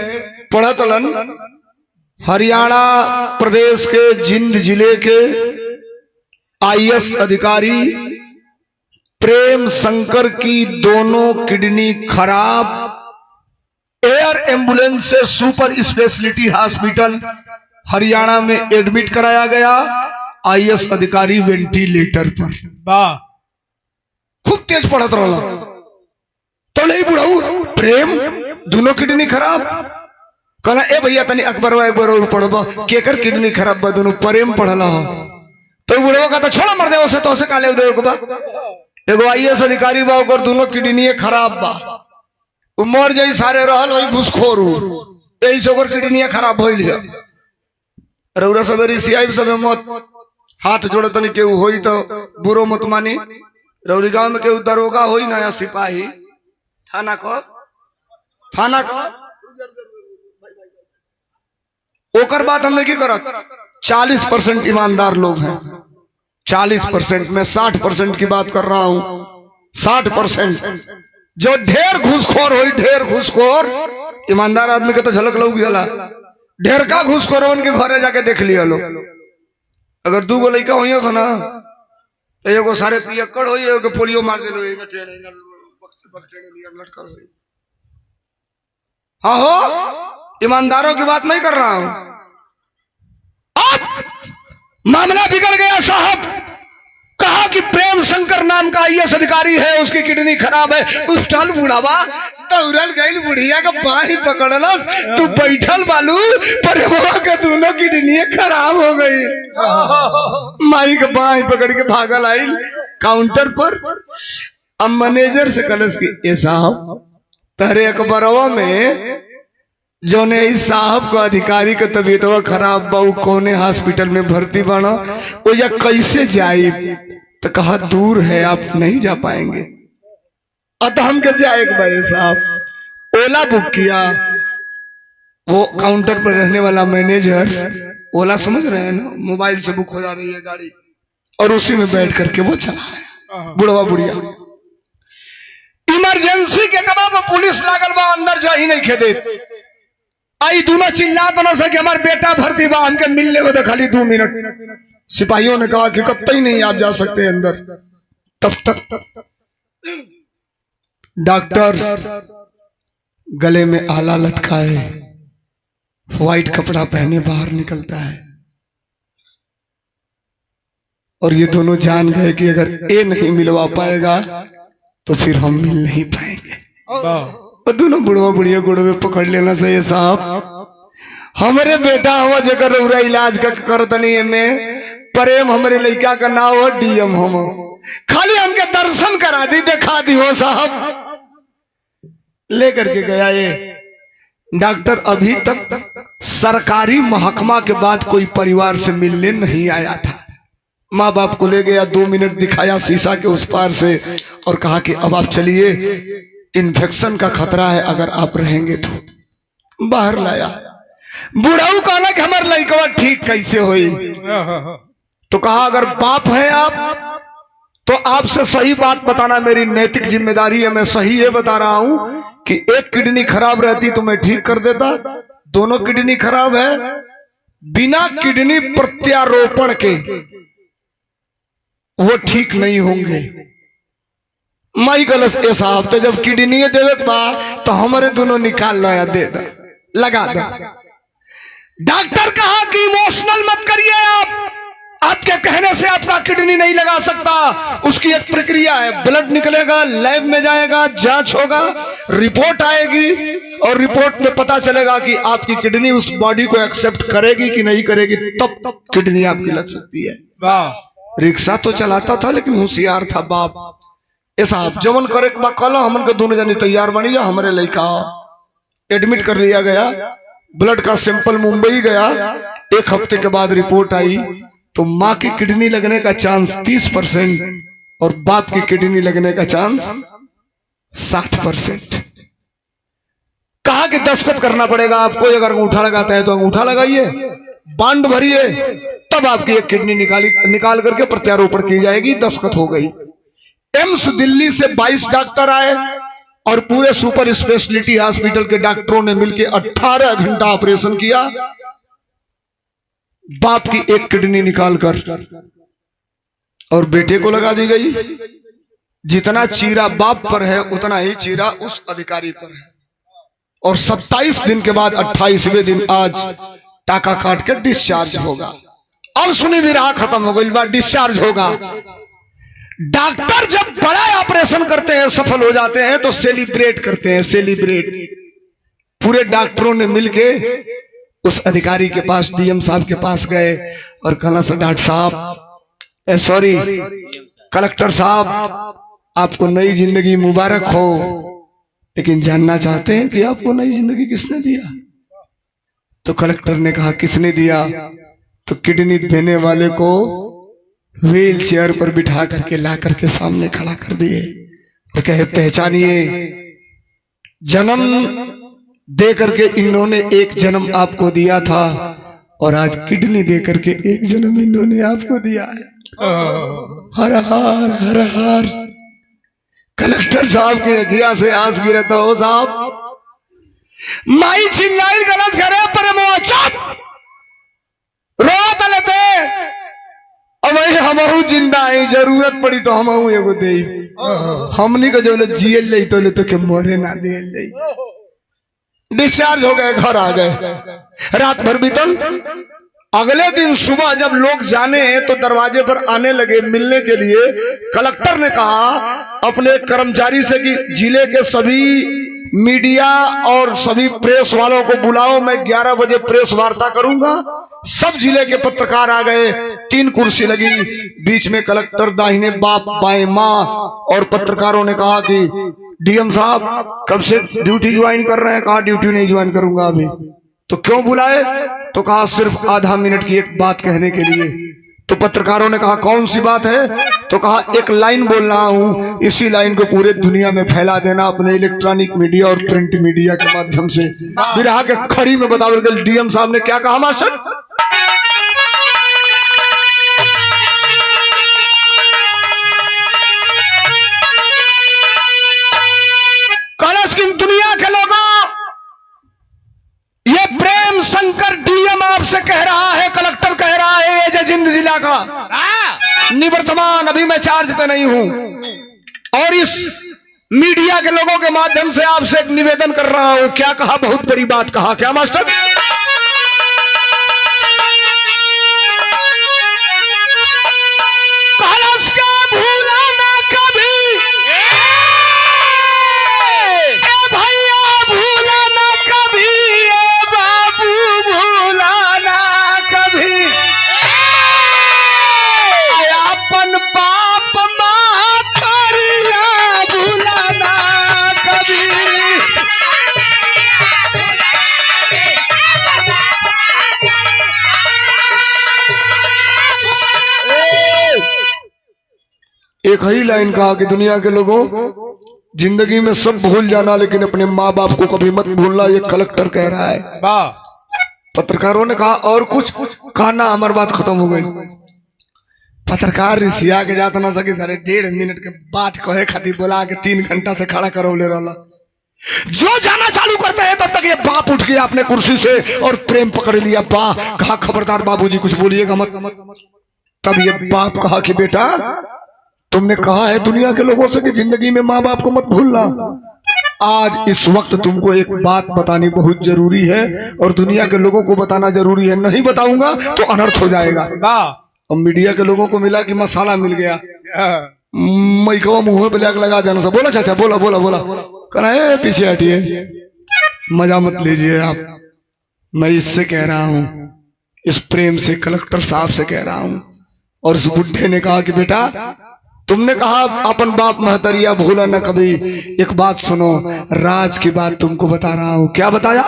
पढ़त लन हरियाणा प्रदेश के जिंद जिले के आईएएस अधिकारी प्रेम शंकर की दोनों किडनी खराब, एयर एम्बुलेंस से सुपर स्पेशलिटी हॉस्पिटल हरियाणा में एडमिट कराया गया। आईएएस अधिकारी वेंटिलेटर पर। तेज पढ़त रहला तो नहीं बुढ़ाऊ प्रेम दोनों किडनी खराब कहला ए भैया तनी अकबर एक बार और पढ़बो केकर किडनी खराब बा दोनों प्रेम पढ़ला हो तो बुढ़वा कहता छोड़ा मर दे उसे तो उसे काले दे को बा एगो आईएएस अधिकारी बा ओकर दोनों किडनी खराब बा उमर जई सारे रहल वही घुसखोर यही से ओकर किडनी खराब होइल है रउरा सवेरी सियाई सब मत हाथ जोड़ तनी केहू होई तो बुरो मत मानी रउरी गांव में केहू दरोगा होई ना या सिपाही थाना को ओकर बात हमने की करत 40% ईमानदार लोग हैं 40% में 60% की बात कर रहा हूं 60% जो ढेर घुसखोर हुई ढेर घुसखोर ईमानदार आदमी के तो झलक लग गया ढेर का घुसखोर उनके घरे जाके देख लिया लो अगर दू गो लड़का हुई हो ना तो एगो सारे पियक्कड़ हो एगो पोलियो मार दे लटकर हो हाँ हो ईमानदारों की बात नहीं कर रहा हूं अब मामला बिगड़ गया साहब कहा कि प्रेम शंकर नाम का आईएएस अधिकारी है उसकी किडनी खराब है उस टाल बुढ़ावा दौड़ल गई बुढ़िया का बाही पकड़लस तू बैठल बालू पर के दोनों किडनी खराब हो गई माई का बाही पकड़ के भागल आई काउंटर पर अब मैनेजर से कलश की ए साहब तहरे अकबरवा में जो ने इस साहब को अधिकारी का तबीयत खराब बा कोने हॉस्पिटल में भर्ती बना वो या कैसे जाए तो कहा दूर है आप नहीं जा पाएंगे अतः हम के जाए भाई साहब ओला बुक किया वो काउंटर पर रहने वाला मैनेजर ओला समझ रहे हैं ना मोबाइल से बुक हो जा रही है गाड़ी और उसी में बैठ करके वो चला रहा बुढ़वा बुढ़िया इमरजेंसी के दबाव में पुलिस लागल बा अंदर जा ही नहीं खेदे आई दोनों चिल्ला तो ना सके हमारे बेटा भर्ती बा हमके मिलने को तो खाली 2 मिनट सिपाहियों ने कहा कि कतई नहीं आप जा सकते अंदर तब तक डॉक्टर गले में आला लटकाए व्हाइट कपड़ा पहने बाहर निकलता है और ये दोनों जान गए कि अगर ए नहीं मिलवा पाएगा तो फिर हम मिल नहीं पाएंगे और दोनों बुढ़वा बुढ़िया गुड़वे पकड़ लेना सही साहब हमारे बेटा हुआ जगह रउरा इलाज का करतनी में प्रेम हमारे लड़का का नाम हो डीएम हम खाली हमके दर्शन करा दी दिखा दी हो साहब लेकर के गया ये डॉक्टर अभी तक सरकारी महकमा के बाद कोई परिवार से मिलने नहीं आया था माँ बाप को ले गया 2 मिनट दिखाया शीशा के उस पार से और कहा कि अब आप चलिए इन्फेक्शन का खतरा है अगर आप रहेंगे तो बाहर लाया बुढ़ाऊ कहला कि हमारे लड़का ठीक कैसे हुई तो कहा अगर बाप है आप तो आपसे सही बात बताना मेरी नैतिक जिम्मेदारी है मैं सही ये बता रहा हूं कि एक किडनी खराब रहती तो मैं ठीक कर देता दोनों किडनी खराब है बिना किडनी प्रत्यारोपण के वो ठीक नहीं होंगे माई गलत ऐसा हफ्ते जब किडनी देवे पा तो हमारे दोनों निकाल लाया दे दा लगा दो डॉक्टर कहा कि इमोशनल मत करिए आपके कहने से आपका किडनी नहीं लगा सकता उसकी एक प्रक्रिया है ब्लड निकलेगा लैब में जाएगा जांच होगा रिपोर्ट आएगी और रिपोर्ट में पता चलेगा कि आपकी किडनी उस बॉडी को एक्सेप्ट करेगी कि नहीं करेगी तब किडनी आपकी लग सकती है रिक्शा तो चलाता था लेकिन होशियार था बाप ऐसा जवन करे कल हमन के दोनों जनी तैयार बनी जा हमारे लड़का एडमिट कर लिया गया ब्लड का सैंपल मुंबई गया 1 हफ्ते के बाद रिपोर्ट आई तो माँ की किडनी लगने का चांस 30% और बाप की किडनी लगने का चांस 60%। कहा कि दस्तखत करना पड़ेगा आपको अगर अंगूठा लगाता है तो अंगूठा लगाइए बांड भरिए तब आपकी एक किडनी निकाल करके प्रत्यारोपण की जाएगी दस्तखत हो गई। एम्स दिल्ली से 22 डॉक्टर आए और पूरे सुपर स्पेशलिटी हॉस्पिटल के डॉक्टरों ने मिलकर 18 घंटा ऑपरेशन किया बाप की एक किडनी निकालकर और बेटे को लगा दी गई। जितना चीरा बाप पर है उतना ही चीरा उस अधिकारी पर है और 27 दिन के बाद 28वें दिन आज टाका काट कर डिस्चार्ज होगा। अब सुनी विराह खत्म हो गई बात डिस्चार्ज होगा। डॉक्टर जब बड़ा ऑपरेशन करते हैं, सफल हो जाते हैं, तो सेलिब्रेट करते हैं, सेलिब्रेट। पूरे डॉक्टरों ने मिलके उस अधिकारी के पास, डीएम साहब के पास गए और कहना, सर डॉक्टर साहब, सॉरी कलेक्टर साहब, आपको नई जिंदगी मुबारक हो, लेकिन जानना चाहते हैं कि आपको नई जिंदगी किसने दिया? तो कलेक्टर ने कहा, किसने दिया? तो किडनी देने वाले को व्हील चेयर पर बिठा करके ला करके सामने खड़ा कर दिए और कहे, पहचानिए, जन्म दे करके इन्होंने एक जन्म आपको दिया था और आज किडनी दे करके एक जन्म इन्होंने आपको दिया है। हर हर हर हर। कलेक्टर साहब के अखिया से आंस गिरे तो, हो साहब माई चिल्लाई गलत करे पर रो तलते, अब हमहू जिंदा है, जरूरत पड़ी तो हमहू एगो दे, हमनी को जो जिये ले तो के मोरे ना दे ले। डिस्चार्ज हो गए, घर आ गए, रात भर बीतल। अगले दिन सुबह जब लोग जाने तो दरवाजे पर आने लगे मिलने के लिए। कलेक्टर ने कहा अपने कर्मचारी से कि जिले के सभी मीडिया और सभी प्रेस वालों को बुलाओ, मैं 11 बजे प्रेस वार्ता करूंगा। सब जिले के पत्रकार आ गए, 3 कुर्सी लगी, बीच में कलेक्टर, दाहिने बाप बाएं माँ, और पत्रकारों ने कहा कि डीएम साहब कब से ड्यूटी ज्वाइन कर रहे हैं? कहा ड्यूटी नहीं ज्वाइन करूंगा अभी। तो क्यों बुलाए? तो कहा सिर्फ आधा मिनट की एक बात कहने के लिए। तो पत्रकारों ने कहा कौन सी बात है? तो कहा एक लाइन बोल रहा हूं, इसी लाइन को पूरे दुनिया में फैला देना अपने इलेक्ट्रॉनिक मीडिया और प्रिंट मीडिया के माध्यम से। बिरहा के खड़ी में बताओ डीएम साहब ने क्या कहा मास्टर? कलश की दुनिया के लोगों, ये प्रेम शंकर डीएम आपसे कह रहा है, कलेक्टर कह रहा है, ये जजिंद जिला का निवर्तमान, अभी मैं चार्ज पे नहीं हूं, और इस मीडिया के लोगों के माध्यम से आपसे एक निवेदन कर रहा हूं। क्या कहा? बहुत बड़ी बात कहा। क्या मास्टर? कलश का भूला ना कभी, ए भैया भूला ना कभी, ए बाबू भूला ना कभी, अपन बाप माँ तरिया भूला ना कभी। एक ही लाइन कहा कि दुनिया के लोगों, जिंदगी में सब भूल जाना लेकिन अपने माँ बाप को कभी मत भूलना, ये कलेक्टर कह रहा है। पत्रकारों ने कहा और कुछ? कहा ना, हमारी बात खत्म हो गई। पत्रकार रिसिया के जाता ना सके, सारे 1.5 मिनट के बात कहे खातिर बोला के 3 घंटा से खड़ा करौले रहा। जो जाना चालू करते हैं तब तक ये बाप उठ गया अपने कुर्सी से और प्रेम पकड़ लिया। बा कहा खबरदार बाबूजी कुछ बोलिएगा मत। तब ये बाप कहा कि बेटा तुमने कहा है दुनिया के लोगों से कि जिंदगी में माँ बाप को मत भूलना। आज इस वक्त तुमको एक बात बतानी बहुत जरूरी है और दुनिया के लोगों को बताना जरूरी है, नहीं बताऊंगा तो अनर्थ हो जाएगा। और मीडिया के लोगों को मिला कि मसाला मिल गया, मैकवा मुंह पे लगा देना सब। बोला चाचा, बोला बोला बोला, कहना पीछे हटिए, मजा मत लीजिए आप, मैं इससे कह रहा हूं, इस प्रेम से कलेक्टर साहब से कह रहा हूं। और उस बुढ़े ने कहा कि बेटा तुमने कहा अपन बाप महतरिया भूला न कभी, एक बात सुनो, राज की बात तुमको बता रहा हूं। क्या बताया?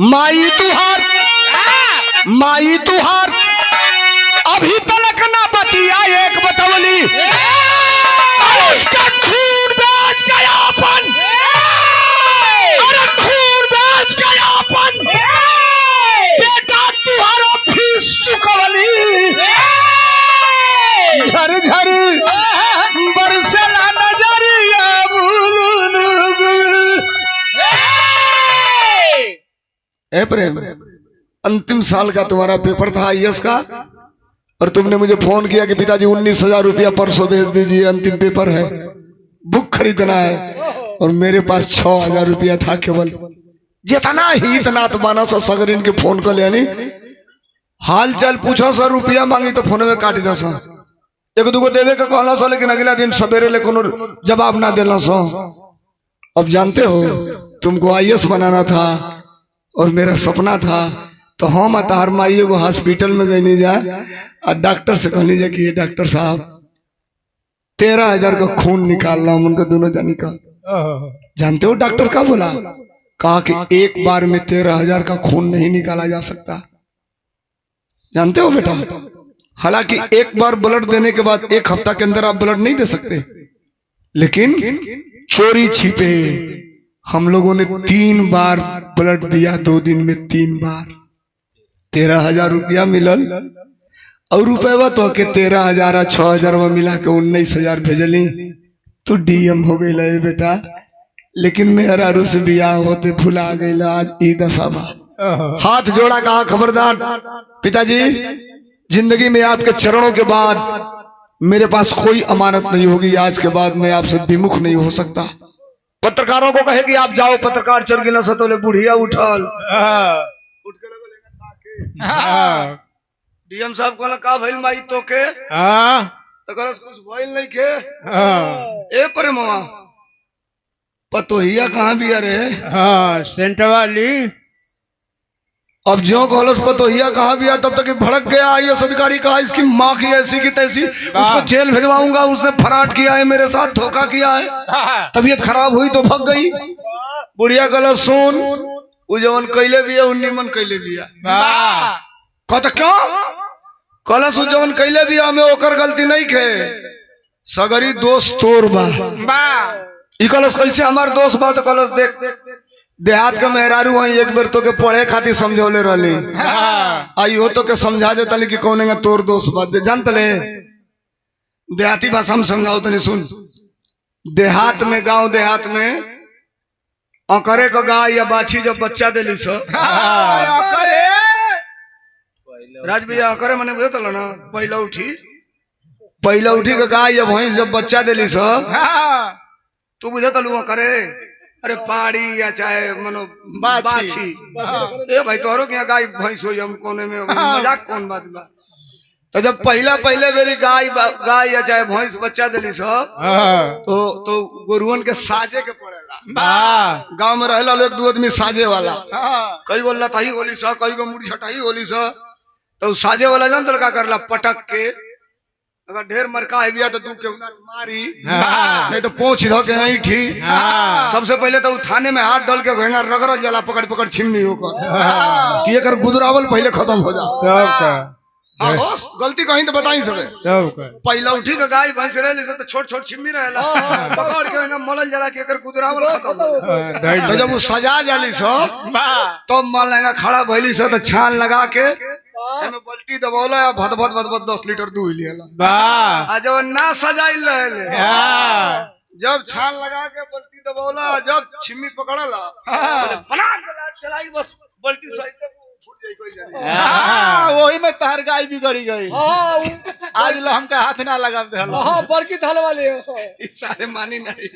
माई तुहार, माई तुहार अभी तलक ना बतिया एक बतवली, उसका खून बेच गया अपन, अरे खून बेच गया अपन, बेटा तुहारो फीस चुकवली, झर झर बरसला नजरिया ए प्रेम, अंतिम साल का तुम्हारा पेपर था आईएएस का, और तुमने मुझे फोन किया कि पिताजी 19,000 रुपया परसों भेज दीजिए, अंतिम पेपर है, बुक खरीदना है। और मेरे पास 6,000 रुपया था केवल, जितना ही इतना तो माना सो सगरिन के फोन कर लेनी, हाल चाल पूछो सर, रुपया मांगी तो फोन में काट दो सर, एक दूगो देवे का कहला सो, लेकिन अगला दिन सवेरे ले कोनो जवाब ना देला सो। अब जानते हो तुमको आईएएस बनाना था और मेरा सपना था, तो हम तार माई एगो हॉस्पिटल में गई नहीं जाए और डॉक्टर से कहनी जाए कि ये डॉक्टर साहब 13,000 का खून निकाल रहा हूं उनका दोनों जानी का। जानते हो डॉक्टर का बोला? कहा कि एक बार में 13,000 का खून नहीं निकाला जा सकता। जानते हो बेटा, हालांकि एक बार ब्लड देने के बाद 1 हफ्ता के अंदर आप ब्लड नहीं दे सकते, लेकिन चोरी छिपे हम लोगों ने 3 बार ब्लड दिया, 2 दिन में 3 बार। 13,000 रुपया मिलल और रुपया तो के 13,000 6,000 में मिला के 19,000 भेजली तो डीएम हो गई है बेटा। लेकिन मेहरारू से बियाह होते भुला गई, आज ई दशा बा। हाथ जोड़ा, कहा खबरदार पिताजी, जिंदगी में आपके चरणों के बाद मेरे पास कोई अमानत नहीं होगी। आज के बाद मैं आपसे विमुख नहीं हो सकता। पत्रकारों को कहे कि आप जाओ, पत्रकार चल के न सतोले बुढ़िया उठल उठ के डीएम साहब कहला का भइल माई तो के तो कहला कुछ भइल नहीं के। ए परे मामा पतोहिया कहाँ भी अरे? सेंटर वाली। अब जो कहलस पतोहिया कहाँ भी, तब तक भड़क गया आईएएस अधिकारी। कहा इसकी माँ की ऐसी की तैसी, उसको जेल भिजवाऊंगा, उसने फराट किया है मेरे साथ, धोखा किया है। तबीयत खराब हुई तो भग गई। बुढ़िया कहला सुन, वो जवन कैले भी है उन्नीमन कैले भी है। कहता क्यों? कहला सु जवन कैले भी है, में ओकर गलती नहीं खे, सगरी दोस्त तोर बा। कहलस कैसे हमार दोस्त बा? तो कहलस देख देहात का मेहरारू है, एक बार तो के पढ़े खातिर समझौले रहली, आई हो तो के समझा देता कि कौन है तोर दोस्त बात जानत ले। देहाती भाषा में समझाओ तनी सुन। देहात में, गांव देहात में अकरे का गाय या बाछी जब बच्चा दिली सो राज भैया अकरे मने बुझे तलो ना, पहला उठी का गाय या भैंस जब बच्चा दिली सो तू बुझे तलू अकरे? अरे पाड़ी या चाहे मनो बाछी। ए भाई तोहरो के गाय भैंस हो, हम कोने में मजाक कौन बात बा? तो जब पहले मेरी गाय या चाहे भैंस बच्चा दिली सब तो गोरुअन के साजे के पड़ेला। गांव में रहला लोग 2 आदमी साजे वाला, कई गो लताही होली सा, कई गो मुड़ी छटाई होली सा। तो साजे वाला जान तो का करला पटक के, अगर ढेर मरका है तो तू के मारी, नहीं तो पोंछ धो के ऐठी। सबसे पहले तो थाने में हाथ डाल के घेंगा रगड़ जाला, पकड़ पकड़ छिन्नी होकर कि एकर गुदरावल पहले खत्म हो जा। गलती कहीं तो बताई सबे। पहला उठी का गाय भैंस रहे तो छोट छोट छिम्मी रहेला, पकड़ के मलल जाला के एकर गुदरावल खत्म। तो जब वो सजा जाली सो तो मलंगा खड़ा भइली सो तो छान लगा के बल्टी दबौला, भद भद भद भद 10 लीटर दूध लिया। जब ना सजाइल रहे, जब छान लगा के बल्टी दबौला, जब छिम्मी पकड़ला बना चलाई, बस बल्टी सहित वही में तार गाय बिगड़ी गई। आज लो हमका हाथ ना लगा दे बड़की धल वाले सारे मानी नहीं।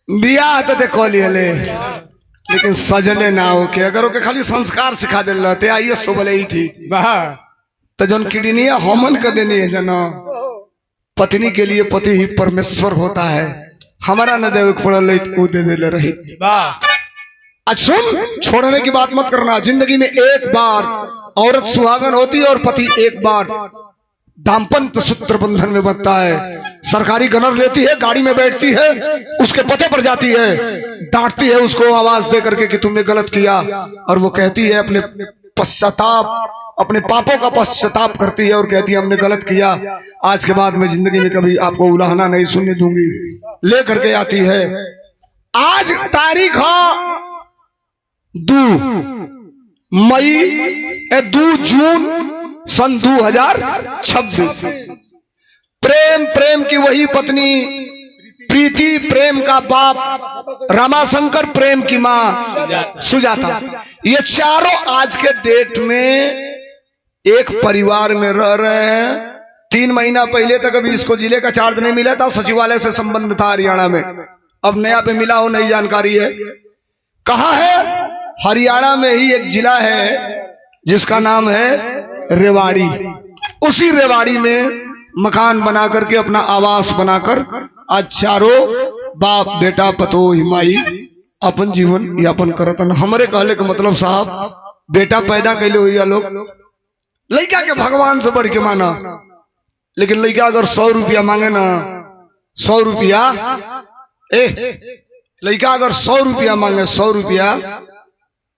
बियाह तो देखो ले, लेकिन सजले ना हो के, अगर ओके खाली संस्कार सिखा दे रहते आईएएस तो बोले ही थी। तो जौन किडनिया हमन का देनी है जना, पत्नी के लिए पति ही परमेश्वर होता है। हमारा न देवे पड़ल दे दे रही। अच्छा सुन, छोड़ने की बात मत करना। जिंदगी में एक बार औरत सुहागन होती है और पति एक बार दाम्पत्य सूत्र बंधन में बंधता है। सरकारी गनर लेती है, गाड़ी में बैठती है, उसके पते पर जाती है, डांटती है उसको आवाज दे करके कि तुमने गलत किया, और वो कहती है अपने पश्चाताप, अपने पापों का पश्चाताप करती है और कहती है हमने गलत किया, आज के बाद मैं जिंदगी में कभी आपको उलाहना नहीं सुनने दूंगी। ले करके आती है। आज तारीख 2 जून सन 2026। प्रेम की वही पत्नी प्रीति, प्रेम का बाप रामाशंकर, प्रेम की माँ सुजाता, ये चारों आज के डेट में एक परिवार में रह रहे हैं। 3 महीना पहले तक अभी इसको जिले का चार्ज नहीं मिला था, सचिवालय से संबंध था हरियाणा में, अब नया पे मिला हो, नई जानकारी है। कहाँ है? हरियाणा में ही एक जिला है जिसका नाम है रेवाड़ी। उसी रेवाड़ी में मकान बना करके अपना आवास बनाकर आज चारों बाप बेटा पतो हिमाई अपन जीवन यापन करतन। हमरे कहले के मतलब साहब बेटा पैदा कैले हुई लोग लड़का के भगवान से बढ़ के माना, लेकिन लड़का अगर 100 रुपया मांगे ना 100 रुपया लड़का अगर 100 रुपया मांगे 100 रुपया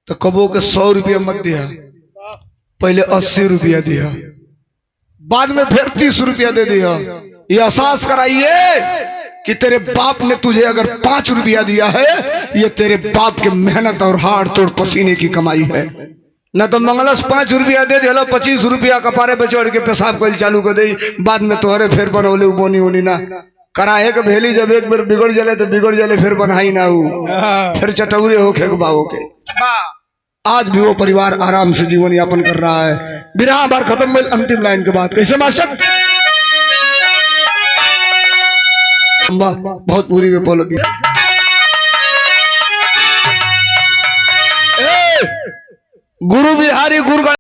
तो कबो के 100 रुपया मत दिया, पहले 80 रुपया दिया, बाद में फिर 30 रुपया दे दिया। ये एहसास कराइए कि तेरे बाप ने तुझे अगर 5 रुपया दिया है ये तेरे बाप के मेहनत और हाड़ तोड़ पसीने की कमाई है। न तो मंगलस 5 रुपया दे दिया 25 रुपया कपारे पे चढ़ के पेशाब कर चालू कर दे, बाद में तोहरे फिर बनौले बोनी होनी ना कराहे के भेली जब एक बार बिगड़ जले तो बिगड़ जले फिर बनाई ना फिर चटौरे होके बाबो के। आज भी वो परिवार आराम से जीवन यापन कर रहा है। बिरहा बार खत्म में अंतिम लाइन के बाद कैसे मास्टर बहुत पूरी में बोलोगी। गुरु बिहारी गुरु